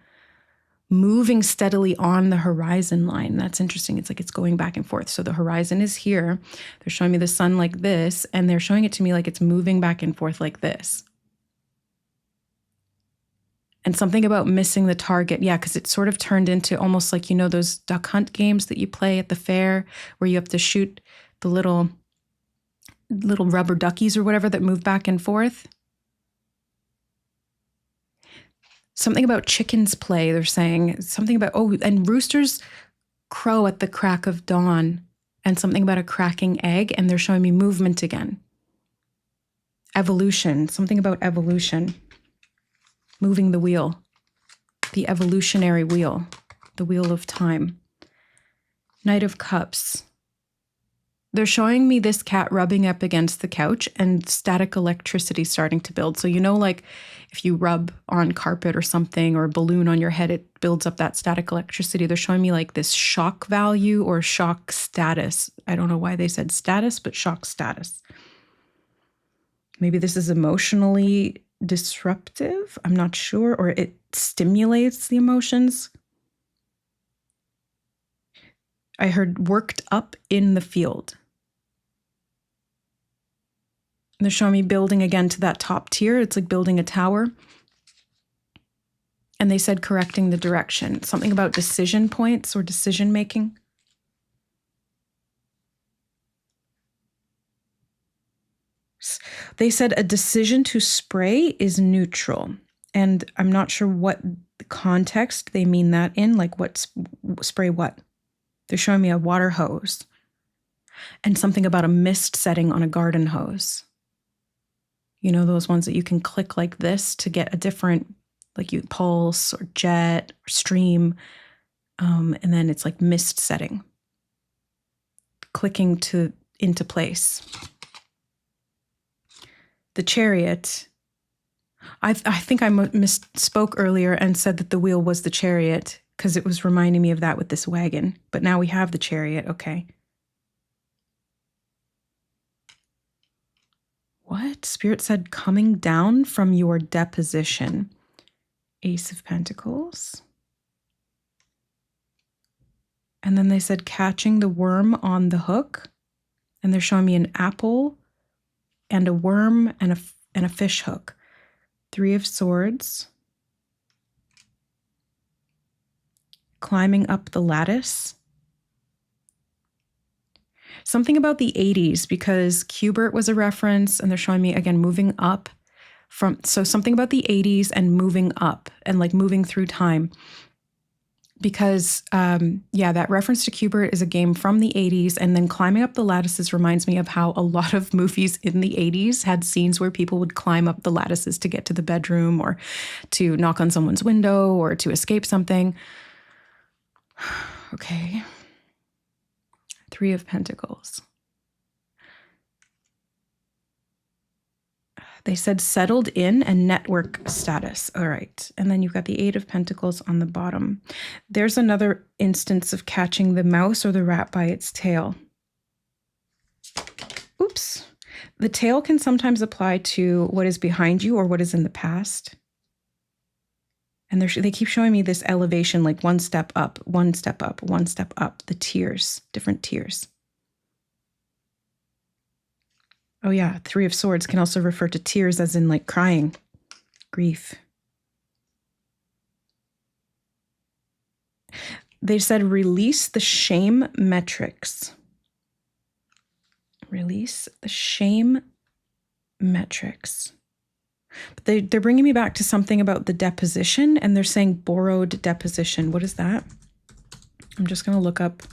moving steadily on the horizon line. That's interesting. It's like it's going back and forth. So the horizon is here. They're showing me the sun like this, and they're showing it to me like it's moving back and forth like this. And something about missing the target. Yeah, because it sort of turned into almost like, those duck hunt games that you play at the fair where you have to shoot the little rubber duckies or whatever that move back and forth. Something about chickens play, they're saying. Something about, and roosters crow at the crack of dawn. And something about a cracking egg, and they're showing me movement again. Evolution, something about evolution. Moving the wheel. The evolutionary wheel. The wheel of time. Knight of Cups. They're showing me this cat rubbing up against the couch and static electricity starting to build. So like if you rub on carpet or something or a balloon on your head, it builds up that static electricity. They're showing me like this shock value or shock status. I don't know why they said status, but shock status. Maybe this is emotionally disruptive. I'm not sure. Or it stimulates the emotions. I heard worked up in the field. And they're showing me building again to that top tier. It's like building a tower. And they said correcting the direction. Something about decision points or decision making. They said a decision to spray is neutral. And I'm not sure what context they mean that in. Like what spray what? They're showing me a water hose and something about a mist setting on a garden hose. Those ones that you can click like this to get a different, like you pulse or jet or stream. And then it's like mist setting. Clicking into place. The Chariot. I think I misspoke earlier and said that the wheel was the chariot, because it was reminding me of that with this wagon. But now we have the chariot. Okay. What? Spirit said coming down from your deposition. Ace of Pentacles. And then they said catching the worm on the hook. And they're showing me an apple and a worm and a fish hook. 3 of Swords. Climbing up the lattice. Something about the 80s, because Qbert was a reference, and they're showing me, again, moving up so something about the 80s and moving up and like moving through time. Because, that reference to Qbert is a game from the 80s, and then climbing up the lattices reminds me of how a lot of movies in the 80s had scenes where people would climb up the lattices to get to the bedroom or to knock on someone's window or to escape something. Okay. Three of Pentacles. They said settled in and network status. All right. And then you've got the Eight of Pentacles on the bottom. There's another instance of catching the mouse or the rat by its tail. Oops. The tail can sometimes apply to what is behind you or what is in the past. And they keep showing me this elevation, like one step up, one step up, one step up, the tiers, different tiers. Oh yeah, Three of Swords can also refer to tears as in like crying, grief. They said release the shame metrics. Release the shame metrics. But they're bringing me back to something about the deposition, and they're saying borrowed deposition. What is that? I'm just going to look up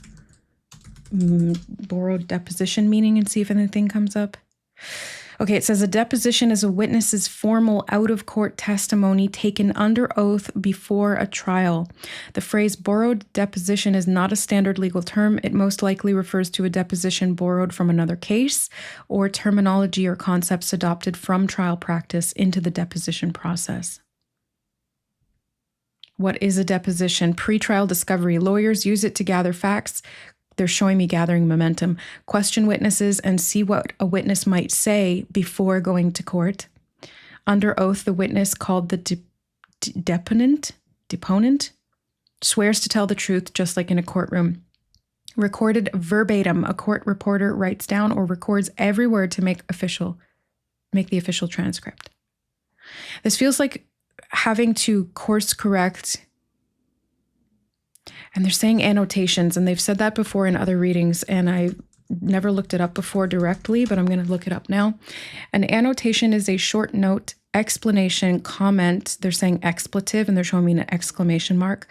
borrowed deposition meaning and see if anything comes up. Okay, it says a deposition is a witness's formal out-of-court testimony taken under oath before a trial. The phrase borrowed deposition is not a standard legal term. It most likely refers to a deposition borrowed from another case or terminology or concepts adopted from trial practice into the deposition process. What is a deposition? Pre-trial discovery. Lawyers use it to gather facts. They're showing me gathering momentum. Question witnesses and see what a witness might say before going to court. Under oath, the witness, called the deponent, swears to tell the truth just like in a courtroom. Recorded verbatim. A court reporter writes down or records every word to make the official transcript. This feels like having to course correct. And they're saying annotations, and they've said that before in other readings, and I never looked it up before directly, but I'm going to look it up now. An annotation is a short note, explanation, comment. They're saying expletive, and they're showing me an exclamation mark.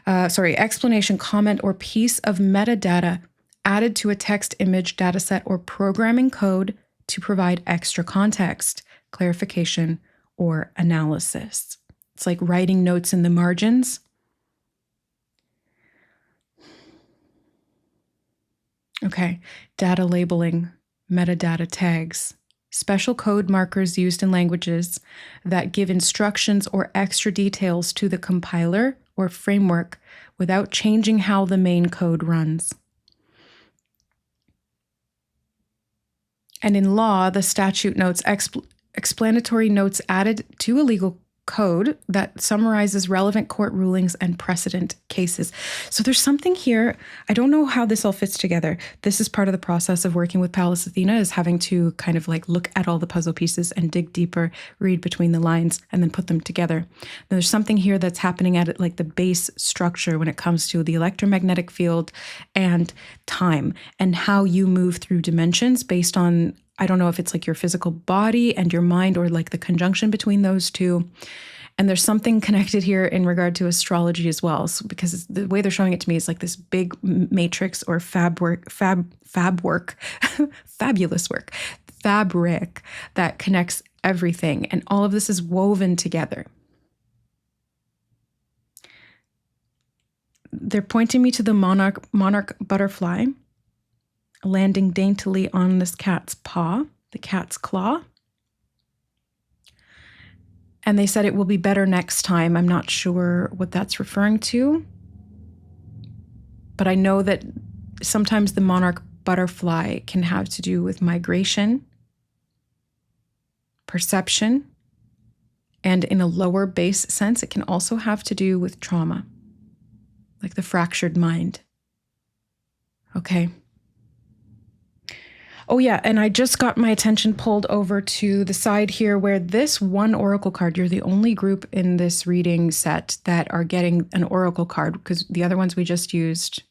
Explanation, comment, or piece of metadata added to a text, image, dataset, or programming code to provide extra context, clarification, or analysis. It's like writing notes in the margins. Okay, data labeling, metadata tags, special code markers used in languages that give instructions or extra details to the compiler or framework without changing how the main code runs. And in law, the statute notes explanatory notes added to a legal code that summarizes relevant court rulings and precedent cases. So there's something here. I don't know how this all fits together. This is part of the process of working with Pallas Athena, is having to kind of like look at all the puzzle pieces and dig deeper, read between the lines, and then put them together. And there's something here that's happening at like the base structure when it comes to the electromagnetic field and time and how you move through dimensions based on, I don't know if it's like your physical body and your mind or like the conjunction between those two. And there's something connected here in regard to astrology as well, so because the way they're showing it to me is like this big matrix or fabulous work, fabric that connects everything. And all of this is woven together. They're pointing me to the monarch butterfly landing daintily on this cat's paw, the cat's claw. And they said it will be better next time. I'm not sure what that's referring to. But I know that sometimes the monarch butterfly can have to do with migration, perception, and in a lower base sense, it can also have to do with trauma, like the fractured mind. Okay. Oh yeah, and I just got my attention pulled over to the side here where this one oracle card, you're the only group in this reading set that are getting an oracle card, because the other ones we just used,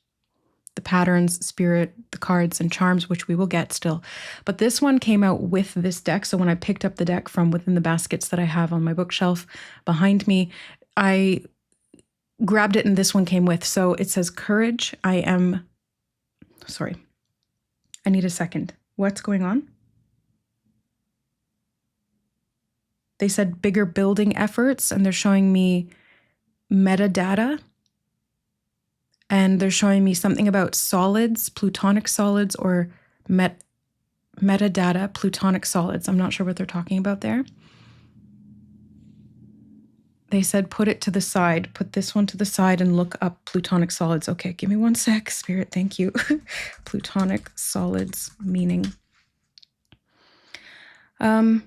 the patterns, spirit, the cards, and charms, which we will get still. But this one came out with this deck, so when I picked up the deck from within the baskets that I have on my bookshelf behind me, I grabbed it and this one came with. So it says, courage, I need a second. What's going on? They said bigger building efforts, and they're showing me metadata And they're showing me something about solids, plutonic solids, or metadata, plutonic solids. I'm not sure what they're talking about there. They said put it to the side, put this one to the side and look up plutonic solids. Okay, give me one sec, Spirit, thank you. Plutonic solids meaning. Oh,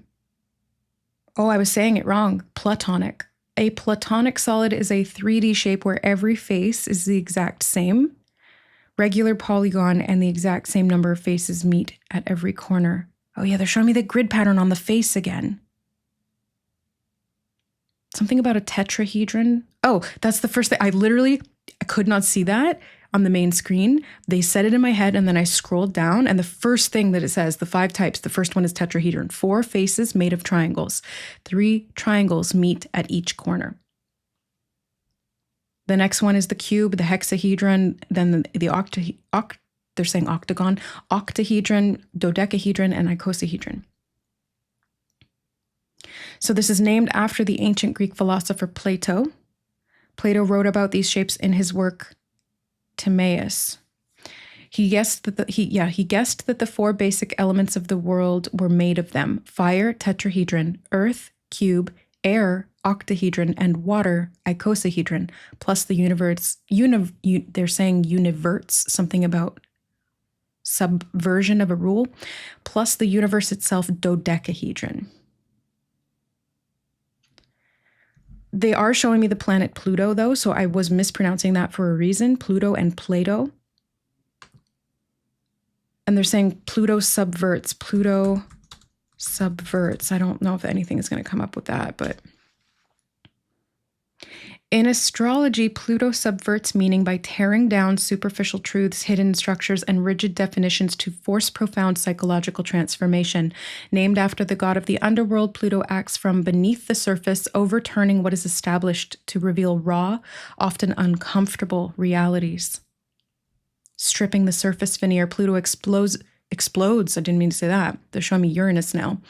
I was saying it wrong. Platonic. A platonic solid is a 3D shape where every face is the exact same, regular polygon, and the exact same number of faces meet at every corner. Oh yeah, they're showing me the grid pattern on the face again. Something about a tetrahedron. Oh, that's the first thing. I could not see that on the main screen. They said it in my head, and then I scrolled down, and the first thing that it says, the 5 types, the first one is tetrahedron. 4 faces made of triangles. 3 triangles meet at each corner. The next one is the cube, the hexahedron, then they're saying octagon, octahedron, dodecahedron, and icosahedron. So this is named after the ancient Greek philosopher Plato. Plato wrote about these shapes in his work Timaeus. He guessed that the 4 basic elements of the world were made of them: fire, tetrahedron; earth, cube; air, octahedron; and water, icosahedron, plus the universe. They're saying univerts, something about subversion of a rule, plus the universe itself, dodecahedron. They are showing me the planet Pluto, though, so I was mispronouncing that for a reason. Pluto and Plato. And they're saying Pluto subverts. Pluto subverts. I don't know if anything is going to come up with that, but in astrology, Pluto subverts meaning by tearing down superficial truths, hidden structures, and rigid definitions to force profound psychological transformation. Named after the god of the underworld, Pluto acts from beneath the surface, overturning what is established to reveal raw, often uncomfortable realities. Stripping the surface veneer, Pluto explodes. I didn't mean to say that. They're showing me Uranus now.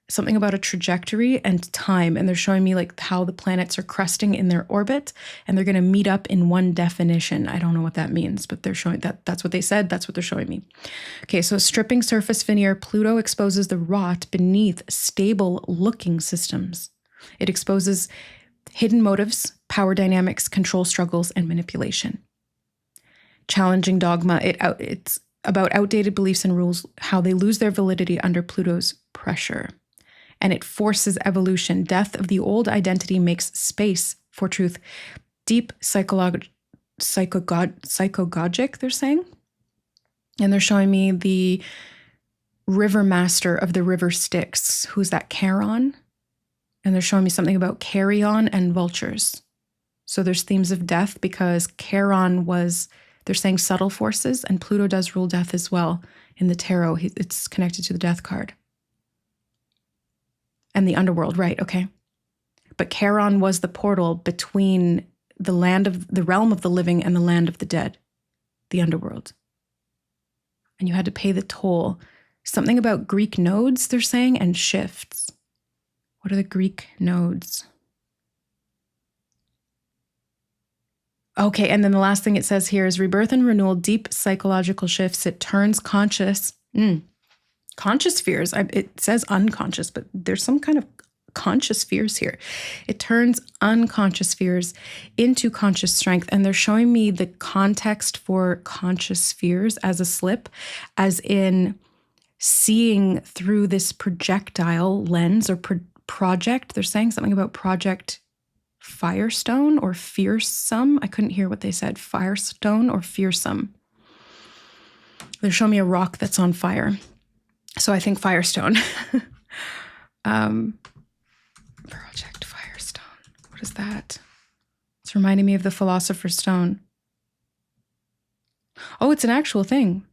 Something about a trajectory and time, and they're showing me like how the planets are crusting in their orbit, and they're going to meet up in one definition. I don't know what that means, but they're showing that's what they said. That's what they're showing me. Okay, so stripping surface veneer, Pluto exposes the rot beneath stable looking systems. It exposes hidden motives, power dynamics, control struggles, and manipulation. Challenging dogma. It's about outdated beliefs and rules, how they lose their validity under Pluto's pressure. And it forces evolution. Death of the old identity makes space for truth. Deep psychogogic, they're saying. And they're showing me the river master of the river Styx. Who's that? Charon. And they're showing me something about carrion and vultures. So there's themes of death because Charon was, they're saying subtle forces, and Pluto does rule death as well in the tarot. It's connected to the death card. And the underworld, right, okay. But Charon was the portal between the realm of the living and the land of the dead, the underworld. And you had to pay the toll. Something about Greek nodes, they're saying, and shifts. What are the Greek nodes? Okay, and then the last thing it says here is rebirth and renewal, deep psychological shifts. It turns conscious spheres. It says unconscious, but there's some kind of conscious spheres here. It turns unconscious spheres into conscious strength. And they're showing me the context for conscious spheres as a slip, as in seeing through this projectile lens or project. They're saying something about Project Firestone or Fearsome. I couldn't hear what they said. Firestone or Fearsome. They're showing me a rock that's on fire. So I think Firestone. Project Firestone. What is that? It's reminding me of the Philosopher's Stone. Oh, it's an actual thing.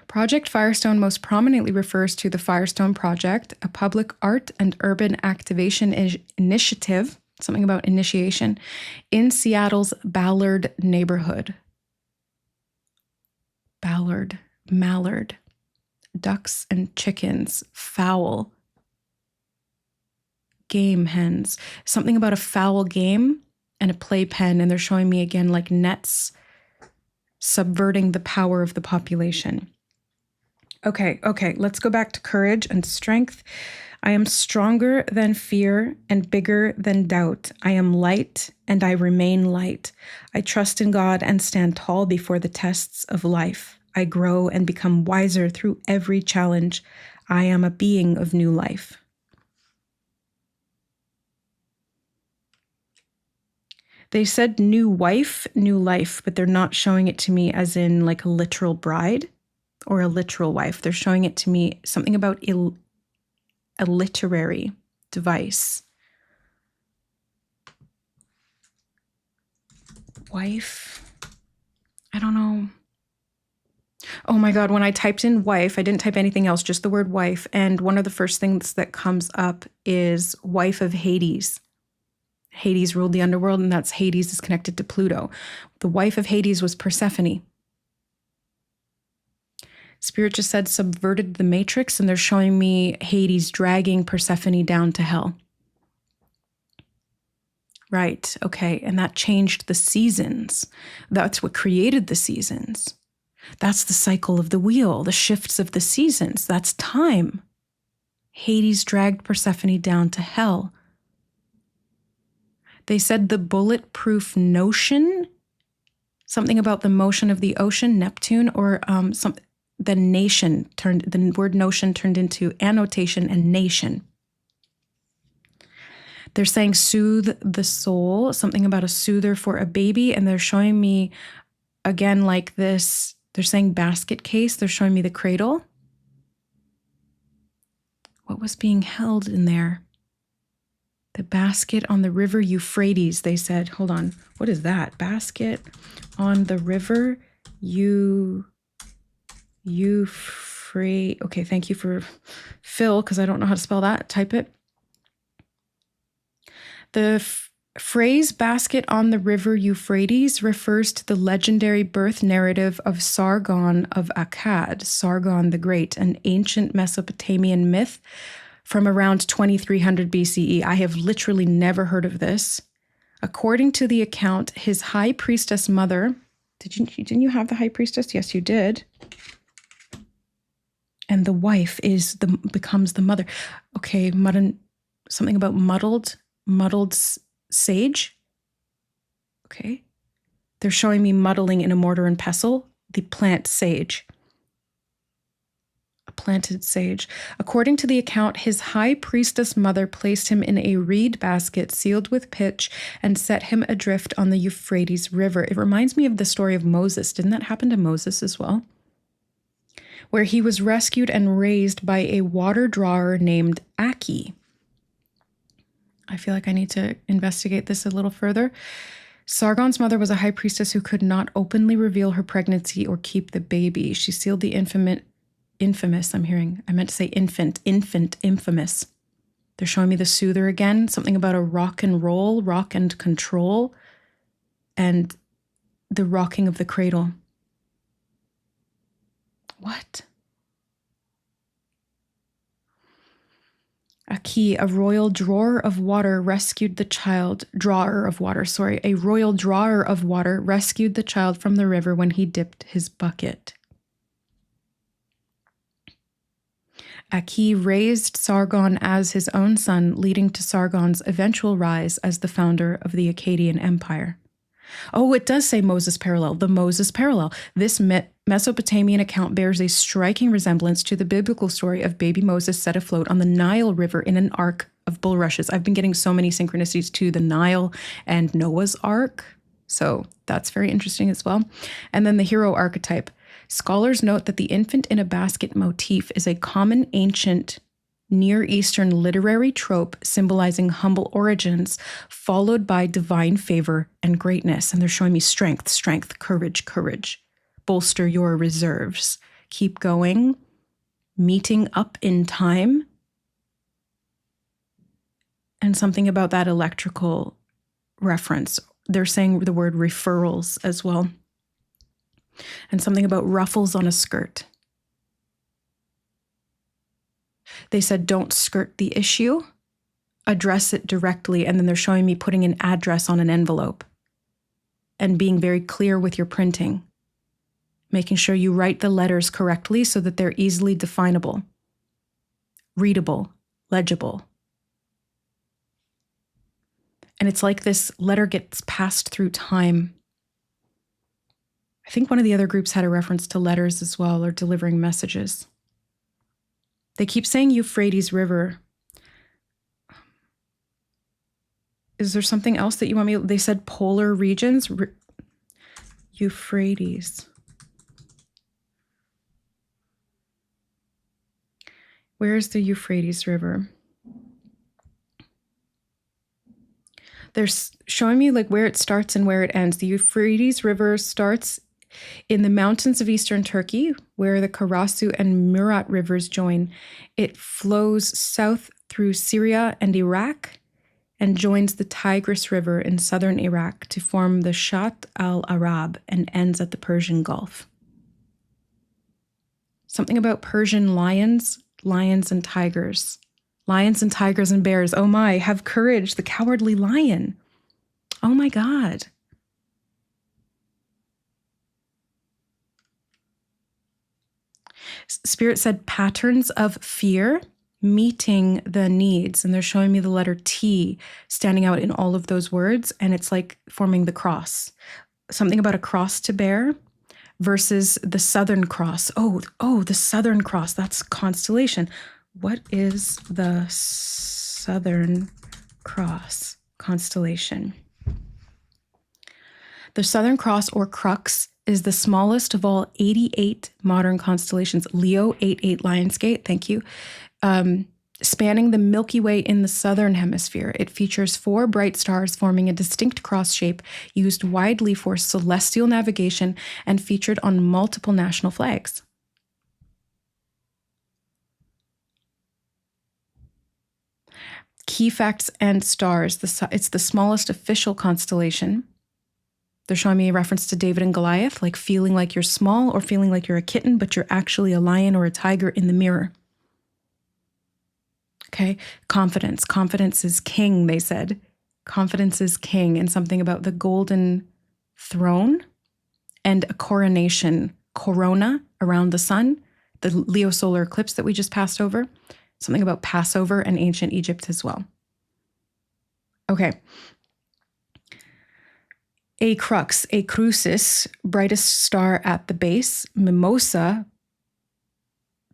Project Firestone most prominently refers to the Firestone Project, a public art and urban activation initiative, something about initiation, in Seattle's Ballard neighborhood. Mallard. Ducks and chickens, fowl, game hens, something about a fowl game and a playpen. And they're showing me again like nets subverting the power of the population. Okay, let's go back to courage and strength. I am stronger than fear and bigger than doubt. I am light and I remain light. I trust in God and stand tall before the tests of life. I grow and become wiser through every challenge. I am a being of new life. They said new wife, new life, but they're not showing it to me as in like a literal bride or a literal wife. They're showing it to me something about a literary device. Wife. I don't know. Oh my God, when I typed in wife, I didn't type anything else, just the word wife. And one of the first things that comes up is wife of Hades. Hades ruled the underworld, and that's Hades is connected to Pluto. The wife of Hades was Persephone. Spirit just said subverted the matrix, and they're showing me Hades dragging Persephone down to hell. Right, okay, and that changed the seasons. That's what created the seasons. That's the cycle of the wheel, the shifts of the seasons. That's time. Hades dragged Persephone down to hell. They said the bulletproof notion, something about the motion of the ocean, Neptune, or the word notion turned into annotation and nation. They're saying soothe the soul, something about a soother for a baby. And they're showing me, again, like this, they're saying basket case. They're showing me the cradle. What was being held in there? The basket on the river Euphrates, they said. Hold on. What is that? Basket on the river Euphrates. Okay, thank you for Phil, because I don't know how to spell that. Type it. The phrase basket on the river Euphrates refers to the legendary birth narrative of Sargon of Akkad, Sargon the Great, an ancient Mesopotamian myth from around 2300 BCE. I have literally never heard of this. According to the account, his high priestess mother, didn't you have the high priestess? Yes, you did. And the wife becomes the mother. Okay, something about muddled sage. Okay. They're showing me muddling in a mortar and pestle, the plant sage. A planted sage. According to the account, his high priestess mother placed him in a reed basket sealed with pitch and set him adrift on the Euphrates River. It reminds me of the story of Moses. Didn't that happen to Moses as well? Where he was rescued and raised by a water drawer named Aki. I feel like I need to investigate this a little further. Sargon's mother was a high priestess who could not openly reveal her pregnancy or keep the baby. She sealed the infamous, infamous. They're showing me the soother again, something about a rock and roll, rock and control, and the rocking of the cradle. What? A royal drawer of water rescued the child. A royal drawer of water rescued the child from the river when he dipped his bucket. Aki raised Sargon as his own son, leading to Sargon's eventual rise as the founder of the Akkadian Empire. Oh, it does say Moses parallel, the Moses parallel. This Mesopotamian account bears a striking resemblance to the biblical story of baby Moses set afloat on the Nile River in an ark of bulrushes. I've been getting so many synchronicities to the Nile and Noah's Ark, so that's very interesting as well. And then the hero archetype. Scholars note that the infant in a basket motif is a common ancient Near Eastern literary trope symbolizing humble origins, followed by divine favor and greatness. And they're showing me strength, courage. Bolster your reserves. Keep going. Meeting up in time. And something about that electrical reference. They're saying the word referrals as well. And something about ruffles on a skirt. They said, don't skirt the issue, address it directly. And then they're showing me putting an address on an envelope and being very clear with your printing. making sure you write the letters correctly so that they're easily definable, readable, legible. And it's like this letter gets passed through time. I think one of the other groups had a reference to letters as well, or delivering messages. They keep saying Euphrates River. Is there something else that you want me? They said polar regions. Euphrates. Where is the Euphrates River? They're showing me like where it starts and where it ends. The Euphrates River starts in the mountains of eastern Turkey, where the Karasu and Murat rivers join. It flows south through Syria and Iraq and joins the Tigris River in southern Iraq to form the Shat al-Arab and ends at the Persian Gulf. Something about Persian lions and tigers. Lions and tigers and bears. Oh my, have courage, the cowardly lion. Oh my God. Spirit said patterns of fear meeting the needs. And they're showing me the letter T standing out in all of those words. And it's like forming the cross. Something about a cross to bear versus the Southern Cross. Oh, the Southern Cross. That's constellation. What is the Southern Cross constellation? The Southern Cross, or Crux, is the smallest of all 88 modern constellations. Leo 88 Lionsgate, thank you. Spanning the Milky Way in the southern hemisphere. It features 4 bright stars forming a distinct cross shape used widely for celestial navigation and featured on multiple national flags. Key facts and stars. It's the smallest official constellation. They're showing me a reference to David and Goliath, like feeling like you're small or feeling like you're a kitten, but you're actually a lion or a tiger in the mirror. Okay, confidence. Confidence is king, they said. Confidence is king, and something about the golden throne and a coronation, corona around the sun, the Leo solar eclipse that we just passed over. Something about Passover and ancient Egypt as well. Okay. A crux, a crucis, brightest star at the base, mimosa,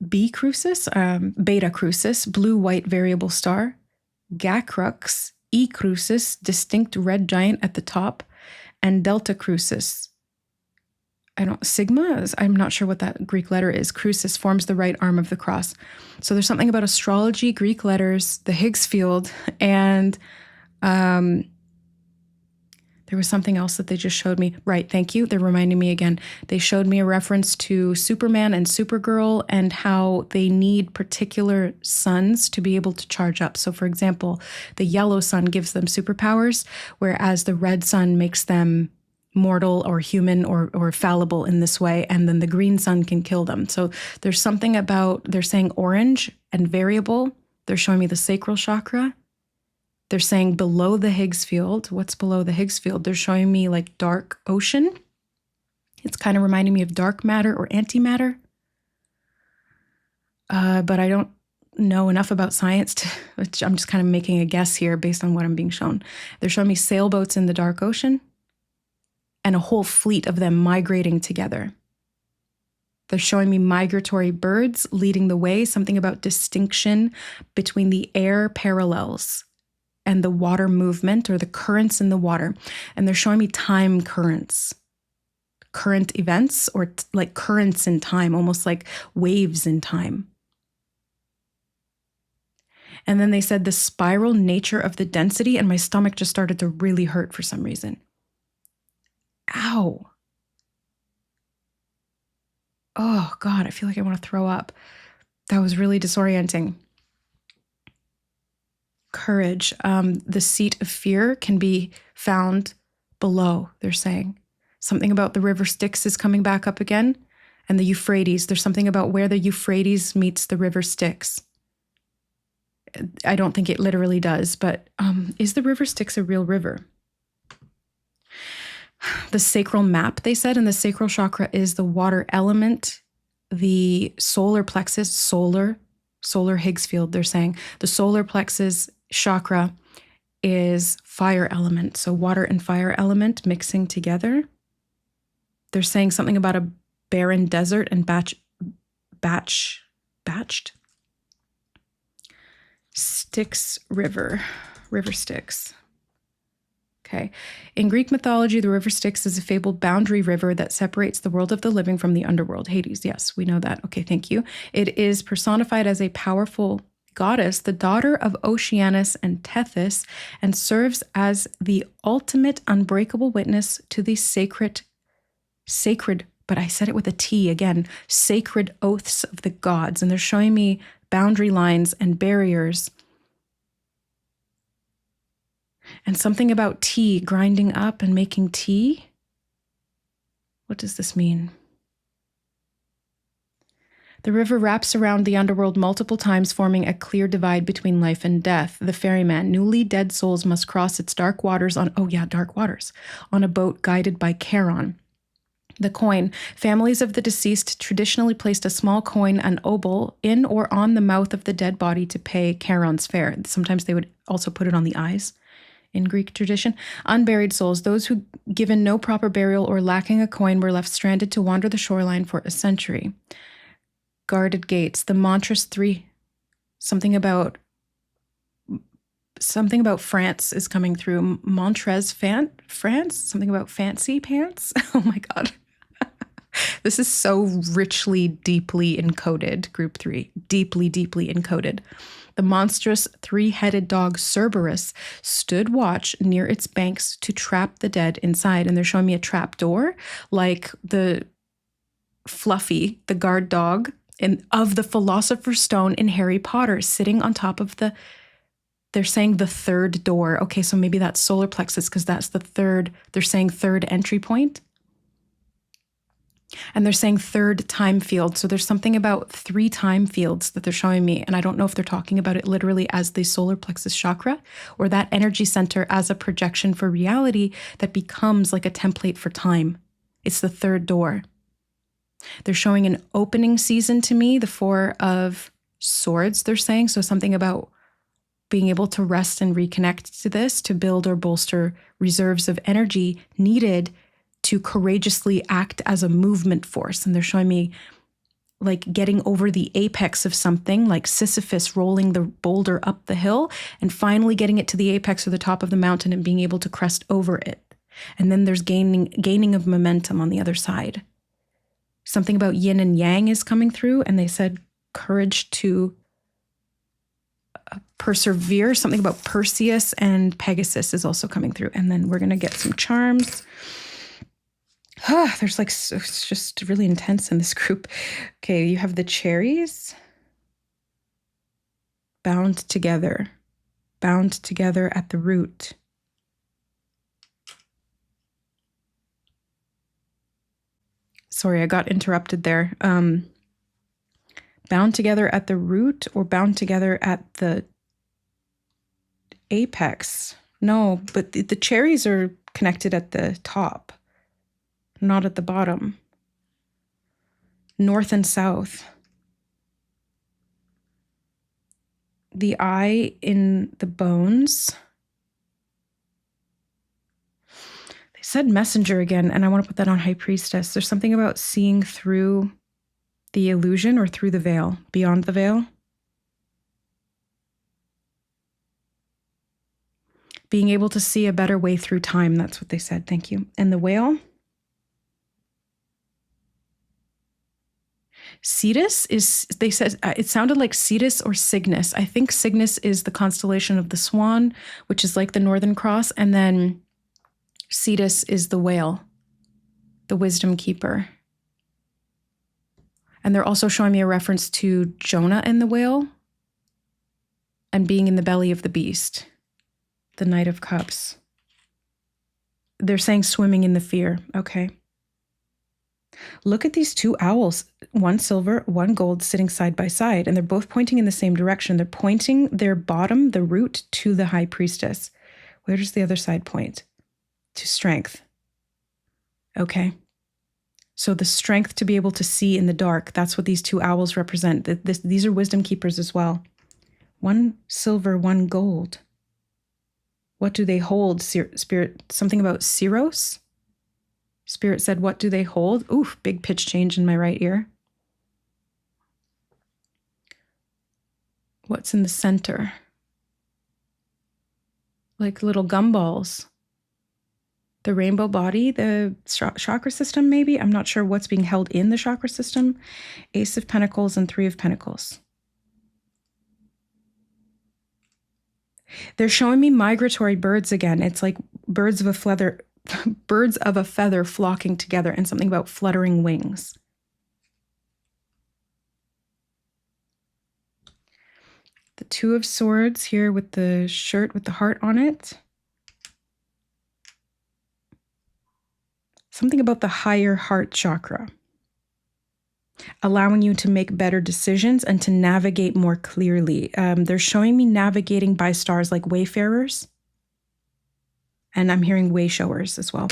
B crucis, beta crucis, blue-white variable star, Gacrux, E crucis, distinct red giant at the top, and Delta crucis. Sigma, I'm not sure what that Greek letter is. Crucis forms the right arm of the cross. So there's something about astrology, Greek letters, the Higgs field, and there was something else that they just showed me. Right, thank you. They're reminding me again. They showed me a reference to Superman and Supergirl and how they need particular suns to be able to charge up. So for example, the yellow sun gives them superpowers, whereas the red sun makes them mortal or human or fallible in this way, and then the green sun can kill them. So there's something about, they're saying orange and variable. They're showing me the sacral chakra. They're saying below the Higgs field. What's below the Higgs field? They're showing me like dark ocean. It's kind of reminding me of dark matter or antimatter. But I don't know enough about science which I'm just kind of making a guess here based on what I'm being shown. They're showing me sailboats in the dark ocean and a whole fleet of them migrating together. They're showing me migratory birds leading the way, something about distinction between the air parallels and the water movement or the currents in the water. And they're showing me time currents, current events, or like currents in time, almost like waves in time. And then they said the spiral nature of the density, and my stomach just started to really hurt for some reason. Ow. Oh God, I feel like I want to throw up. That was really disorienting. Courage. The seat of fear can be found below, they're saying. Something about the river Styx is coming back up again. And the Euphrates. There's something about where the Euphrates meets the river Styx. I don't think it literally does, but is the river Styx a real river? the sacral map, they said, and the sacral chakra is the water element. The solar plexus, solar Higgs field, they're saying. The solar plexus chakra is fire element. So water and fire element mixing together. They're saying something about a barren desert and batched Styx river Styx. Okay. In Greek mythology, the river Styx is a fabled boundary river that separates the world of the living from the underworld, Hades. Yes, we know that. Okay, thank you. It is personified as a powerful goddess, the daughter of Oceanus and Tethys, and serves as the ultimate unbreakable witness to the sacred, but I said it with a T again, sacred oaths of the gods. And they're showing me boundary lines and barriers. And something about tea, grinding up and making tea. What does this mean? The river wraps around the underworld multiple times, forming a clear divide between life and death. The ferryman, newly dead souls must cross its dark waters on a boat guided by Charon. The coin. Families of the deceased traditionally placed a small coin, an obol, in or on the mouth of the dead body to pay Charon's fare. Sometimes they would also put it on the eyes. In Greek tradition, unburied souls, those who, given no proper burial or lacking a coin, were left stranded to wander the shoreline for a century. Guarded gates, the mantras 3, something about France is coming through. Montrez France, something about fancy pants. Oh my God. This is so richly, deeply encoded, group 3, deeply, deeply encoded. The monstrous 3-headed dog Cerberus stood watch near its banks to trap the dead inside. And they're showing me a trap door, like the Fluffy, the guard dog of the Philosopher's Stone in Harry Potter, sitting on top of they're saying the third door. Okay, so maybe that's solar plexus because that's the third, they're saying third entry point. And they're saying third time field. So there's something about 3 time fields that they're showing me. And I don't know if they're talking about it literally as the solar plexus chakra or that energy center as a projection for reality that becomes like a template for time. It's the third door. They're showing an opening season to me, the 4 of Swords, they're saying. So something about being able to rest and reconnect to this, to build or bolster reserves of energy needed to courageously act as a movement force. And they're showing me like getting over the apex of something, like Sisyphus rolling the boulder up the hill and finally getting it to the apex or the top of the mountain and being able to crest over it. And then there's gaining of momentum on the other side. Something about yin and yang is coming through, and they said courage to persevere. Something about Perseus and Pegasus is also coming through. And then we're going to get some charms. There's like, it's just really intense in this group. Okay, you have the cherries. Bound together at the root. Sorry, I got interrupted there. Bound together at the root or bound together at the apex? No, but the cherries are connected at the top, not at the bottom. North and south. The eye in the bones. They said messenger again, and I want to put that on High Priestess. There's something about seeing through the illusion or through the veil, beyond the veil. Being able to see a better way through time. That's what they said. Thank you. And the whale. Cetus is, they said, it sounded like Cetus or Cygnus. I think Cygnus is the constellation of the swan, which is like the Northern Cross. And then Cetus is the whale, the wisdom keeper. And they're also showing me a reference to Jonah and the whale and being in the belly of the beast, the Knight of Cups. They're saying swimming in the fear. Okay. Look at these 2 owls, one silver, one gold, sitting side by side, and they're both pointing in the same direction. They're pointing their bottom, the root, to the High Priestess. Where does the other side point? To strength. Okay. So the strength to be able to see in the dark, that's what these two owls represent. These are wisdom keepers as well. 1 silver, 1 gold. What do they hold, Spirit? Something about Ceros? Spirit said, what do they hold? Oof, big pitch change in my right ear. What's in the center? Like little gumballs. The rainbow body, the chakra system, maybe? I'm not sure what's being held in the chakra system. Ace of Pentacles and 3 of Pentacles. They're showing me migratory birds again. It's like birds of a feather, birds of a feather flocking together, and something about fluttering wings. The 2 of Swords here with the shirt with the heart on it. Something about the higher heart chakra, allowing you to make better decisions and to navigate more clearly. They're showing me navigating by stars like wayfarers. And I'm hearing way showers as well.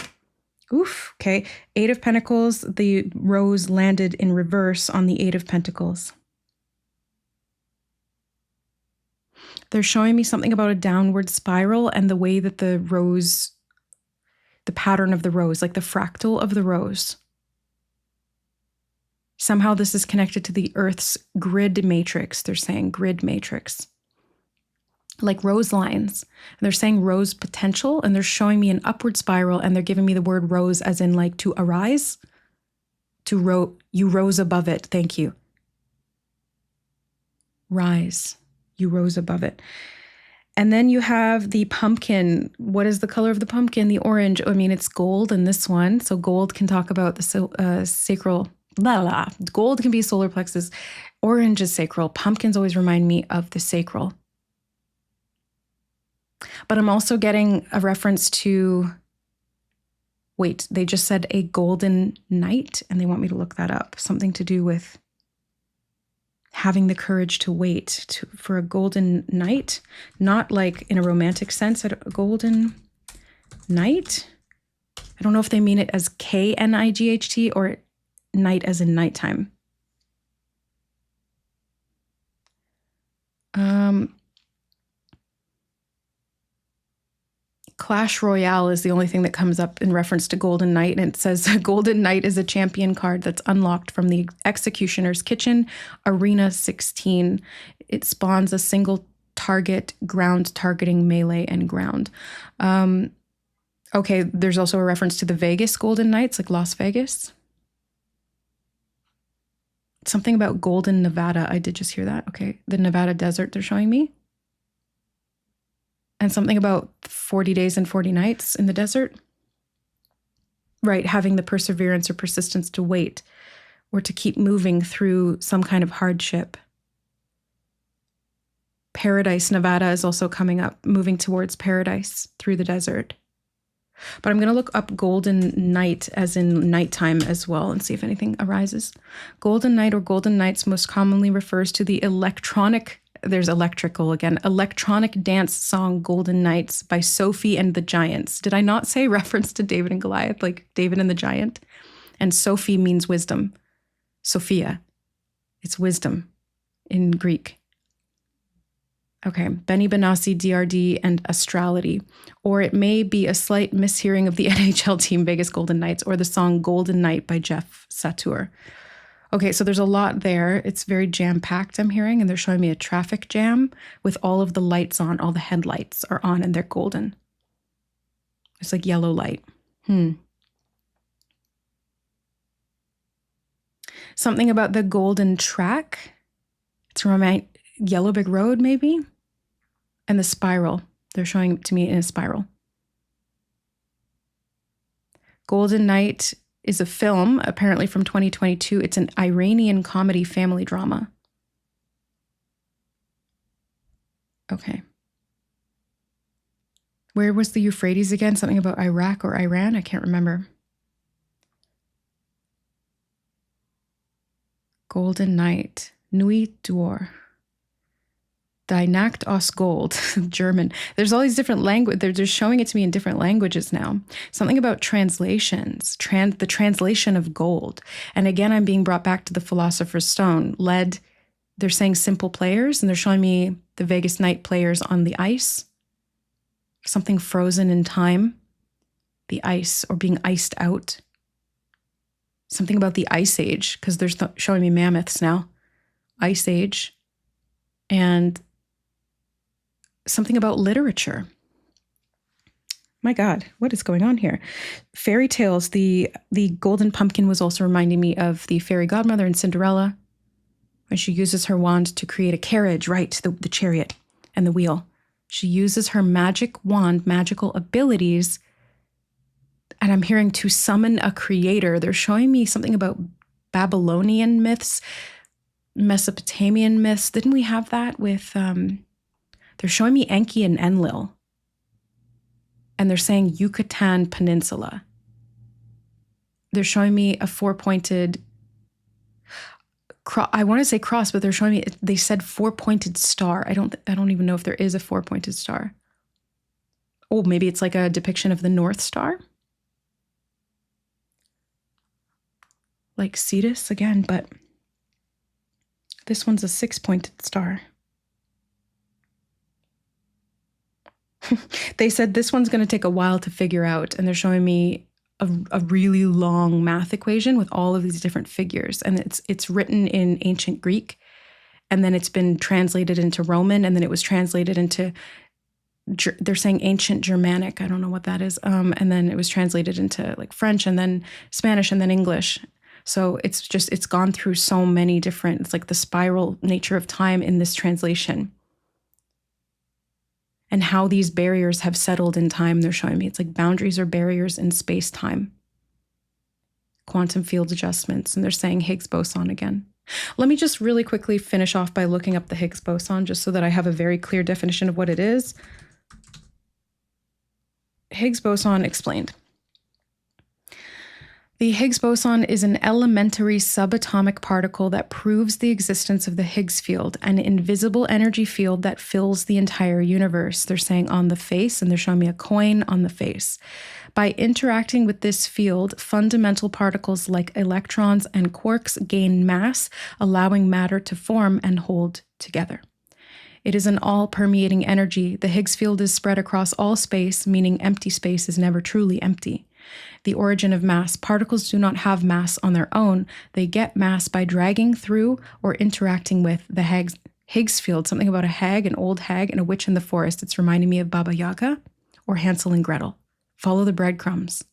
Oof, okay. 8 of Pentacles, the rose landed in reverse on the 8 of Pentacles. They're showing me something about a downward spiral and the way that the rose, the pattern of the rose, like the fractal of the rose. Somehow this is connected to the Earth's grid matrix. They're saying grid matrix. Like rose lines. And they're saying rose potential, and they're showing me an upward spiral, and they're giving me the word rose as in like to arise. You rose above it. Thank you. Rise. You rose above it. And then you have the pumpkin. What is the color of the pumpkin? The orange. I mean, it's gold in this one. So gold can talk about the sacral. Blah, blah. Gold can be solar plexus. Orange is sacral. Pumpkins always remind me of the sacral. But I'm also getting a reference to, wait, they just said a golden night, and they want me to look that up. Something to do with having the courage to wait for a golden night, not like in a romantic sense, a golden night. I don't know if they mean it as K-N-I-G-H-T or night as in nighttime. Clash Royale is the only thing that comes up in reference to Golden Knight, and it says Golden Knight is a champion card that's unlocked from the Executioner's Kitchen, Arena 16. It spawns a single target, ground targeting melee and ground. Okay, there's also a reference to the Vegas Golden Knights, like Las Vegas. Something about Golden Nevada. I did just hear that. Okay, the Nevada desert they're showing me. And something about 40 days and 40 nights in the desert. Right, having the perseverance or persistence to wait or to keep moving through some kind of hardship. Paradise, Nevada is also coming up, moving towards paradise through the desert. But I'm going to look up Golden Night as in nighttime as well and see if anything arises. Golden Night or Golden Nights most commonly refers to the electronic dance song Golden Nights by Sophie and the Giants. Did I not say reference to David and Goliath, like David and the Giant? And Sophie means wisdom. Sophia. It's wisdom in Greek. Okay, Benny Benassi, DRD, and Astrality. Or it may be a slight mishearing of the NHL team Vegas Golden Knights or the song Golden Night by Jeff Satur. Okay, so there's a lot there. It's very jam-packed, I'm hearing, and they're showing me a traffic jam with all of the lights on. All the headlights are on, and they're golden. It's like yellow light. Something about the golden track. It's from my Yellow Brick Road, maybe? And the spiral. They're showing it to me in a spiral. Golden Night is a film, apparently from 2022. It's an Iranian comedy family drama. Okay. Where was the Euphrates again? Something about Iraq or Iran? I can't remember. Golden Night. Nuit d'Or. Dynakt aus Gold, German. There's all these different languages. They're just showing it to me in different languages now. Something about translations, the translation of gold. And again, I'm being brought back to the Philosopher's Stone. Lead, they're saying simple players, and they're showing me the Vegas night players on the ice. Something frozen in time. The ice, or being iced out. Something about the Ice Age, because they're showing me mammoths now. Ice Age. And something about literature. My God, what is going on here? Fairy tales. The golden pumpkin was also reminding me of the fairy godmother in Cinderella, when she uses her wand to create a carriage, right? The chariot and the wheel. She uses her magic wand, magical abilities, and I'm hearing to summon a creator. They're showing me something about Babylonian myths, Mesopotamian myths. Didn't we have that with... They're showing me Enki and Enlil. And they're saying Yucatan Peninsula. They're showing me a four-pointed... I want to say cross, but they're showing me... They said four-pointed star. I don't even know if there is a four-pointed star. Oh, maybe it's like a depiction of the North Star? Like Cetus again, but... This one's a six-pointed star. They said this one's going to take a while to figure out, and they're showing me a really long math equation with all of these different figures, and it's written in ancient Greek, and then it's been translated into Roman, and then it was translated into, they're saying ancient Germanic, I don't know what that is, and then it was translated into like French, and then Spanish, and then English. So it's gone through so many different, it's like the spiral nature of time in this translation. And how these barriers have settled in time, they're showing me. It's like boundaries or barriers in space-time. Quantum field adjustments. And they're saying Higgs boson again. Let me just really quickly finish off by looking up the Higgs boson, just so that I have a very clear definition of what it is. Higgs boson explained. The Higgs boson is an elementary subatomic particle that proves the existence of the Higgs field, an invisible energy field that fills the entire universe. They're saying on the face, and they're showing me a coin on the face. By interacting with this field, fundamental particles like electrons and quarks gain mass, allowing matter to form and hold together. It is an all-permeating energy. The Higgs field is spread across all space, meaning empty space is never truly empty. The origin of mass. Particles do not have mass on their own. They get mass by dragging through or interacting with the Higgs field. Something about a hag, an old hag, and a witch in the forest. It's reminding me of Baba Yaga or Hansel and Gretel. Follow the breadcrumbs.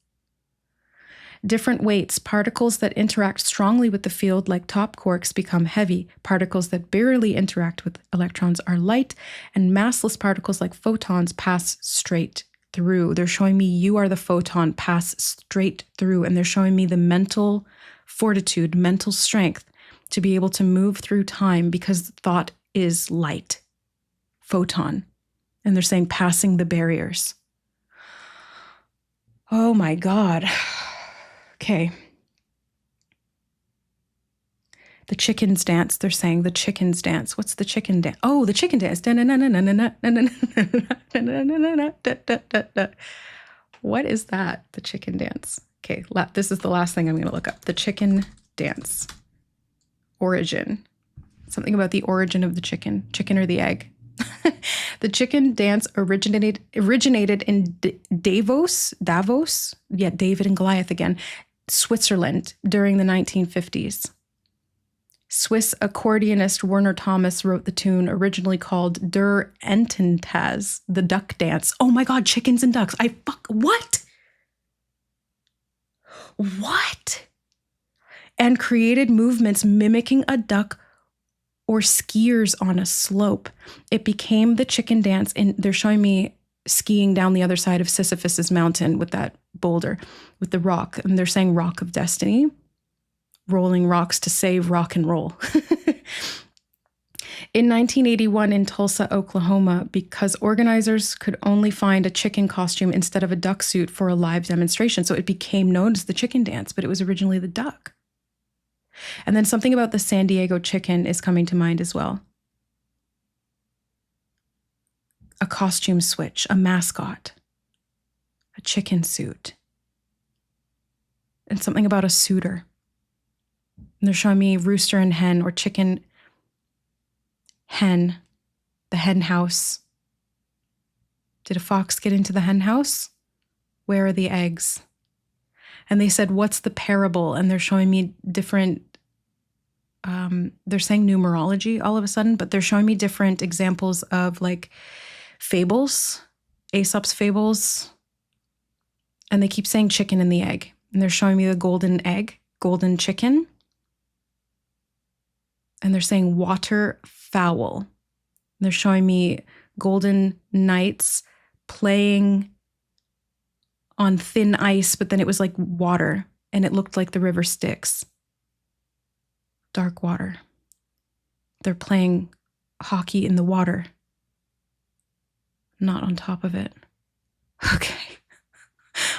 Different weights. Particles that interact strongly with the field, like top quarks, become heavy. Particles that barely interact with electrons are light, and massless particles like photons pass straight through. They're showing me you are the photon, pass straight through, and they're showing me the mental fortitude, mental strength to be able to move through time because thought is light. Photon. And they're saying passing the barriers. Oh my God. Okay. The chickens dance. They're saying the chickens dance. What's the chicken dance? Oh, the chicken dance. What is that? The chicken dance. Okay, this is the last thing I'm going to look up. The chicken dance. Origin. Something about the origin of the chicken. Chicken or the egg. The chicken dance originated in Davos. Yeah, David and Goliath again. Switzerland during the 1950s. Swiss accordionist Werner Thomas wrote the tune, originally called Der Ententaz, the duck dance. Oh my God, chickens and ducks. What? What? And created movements mimicking a duck or skiers on a slope. It became the chicken dance, and they're showing me skiing down the other side of Sisyphus's mountain with that boulder, with the rock, and they're saying Rock of Destiny. Rolling rocks to save rock and roll. In 1981 in Tulsa, Oklahoma, because organizers could only find a chicken costume instead of a duck suit for a live demonstration, so it became known as the chicken dance, but it was originally the duck. And then something about the San Diego chicken is coming to mind as well. costume switch, a mascot, a chicken suit, and something about a suitor. And they're showing me rooster and hen, or chicken, hen, the hen house. Did a fox get into the hen house? Where are the eggs? And they said, what's the parable? And they're showing me different, they're saying numerology all of a sudden, but they're showing me different examples of like fables, Aesop's fables. And they keep saying chicken and the egg. And they're showing me the golden egg, golden chicken. And they're saying water fowl. And they're showing me golden knights playing on thin ice, but then it was like water, and it looked like the river Styx. Dark water. They're playing hockey in the water, not on top of it. Okay.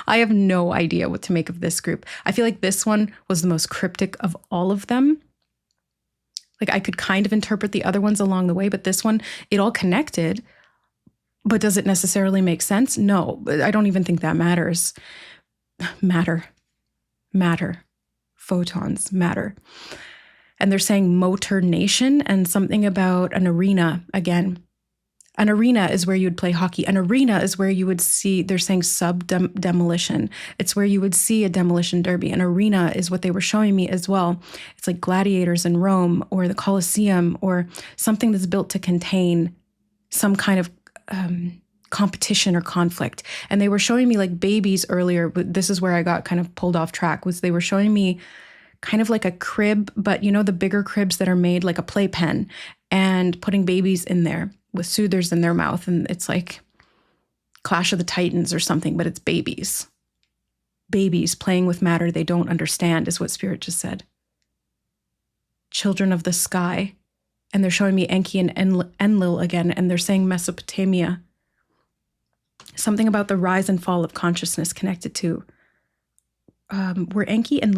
I have no idea what to make of this group. I feel like this one was the most cryptic of all of them. Like I could kind of interpret the other ones along the way, but this one, it all connected. But does it necessarily make sense? No, I don't even think that matters. Matter. Photons matter. And they're saying motor nation and something about an arena again. An arena is where you would play hockey. An arena is where you would see, they're saying demolition. It's where you would see a demolition derby. An arena is what they were showing me as well. It's like gladiators in Rome or the Colosseum or something that's built to contain some kind of competition or conflict. And they were showing me like babies earlier, but this is where I got kind of pulled off track, was they were showing me kind of like a crib, but you know, the bigger cribs that are made like a playpen, and putting babies in there with soothers in their mouth. And it's like Clash of the Titans or something, but it's babies. Babies playing with matter they don't understand is what Spirit just said. Children of the sky. And they're showing me Enki and Enlil again, and they're saying Mesopotamia. Something about the rise and fall of consciousness connected to. Were Enki and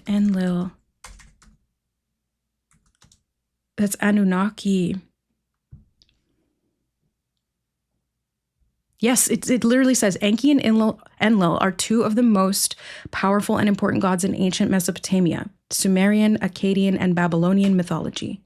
Enlil. That's Anunnaki. Yes, it literally says Enki and Enlil are two of the most powerful and important gods in ancient Mesopotamia, Sumerian, Akkadian, and Babylonian mythology.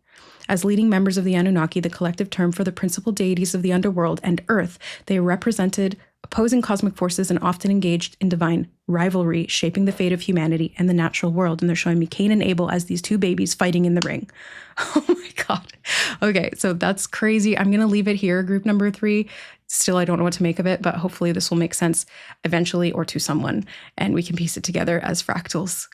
As leading members of the Anunnaki, the collective term for the principal deities of the underworld and earth, they represented opposing cosmic forces and often engaged in divine rivalry, shaping the fate of humanity and the natural world. And they're showing me Cain and Abel as these two babies fighting in the ring. Oh my God. Okay, so that's crazy. I'm going to leave it here, group number 3. Still, I don't know what to make of it, but hopefully this will make sense eventually or to someone, and we can piece it together as fractals.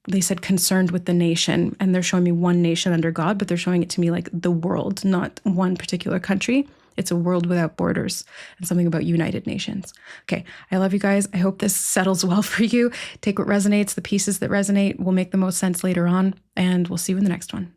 They said concerned with the nation, and they're showing me one nation under God, but they're showing it to me like the world, not one particular country. It's a world without borders, and something about United Nations. Okay, I love you guys. I hope this settles well for you. Take what resonates, the pieces that resonate will make the most sense later on, and we'll see you in the next one.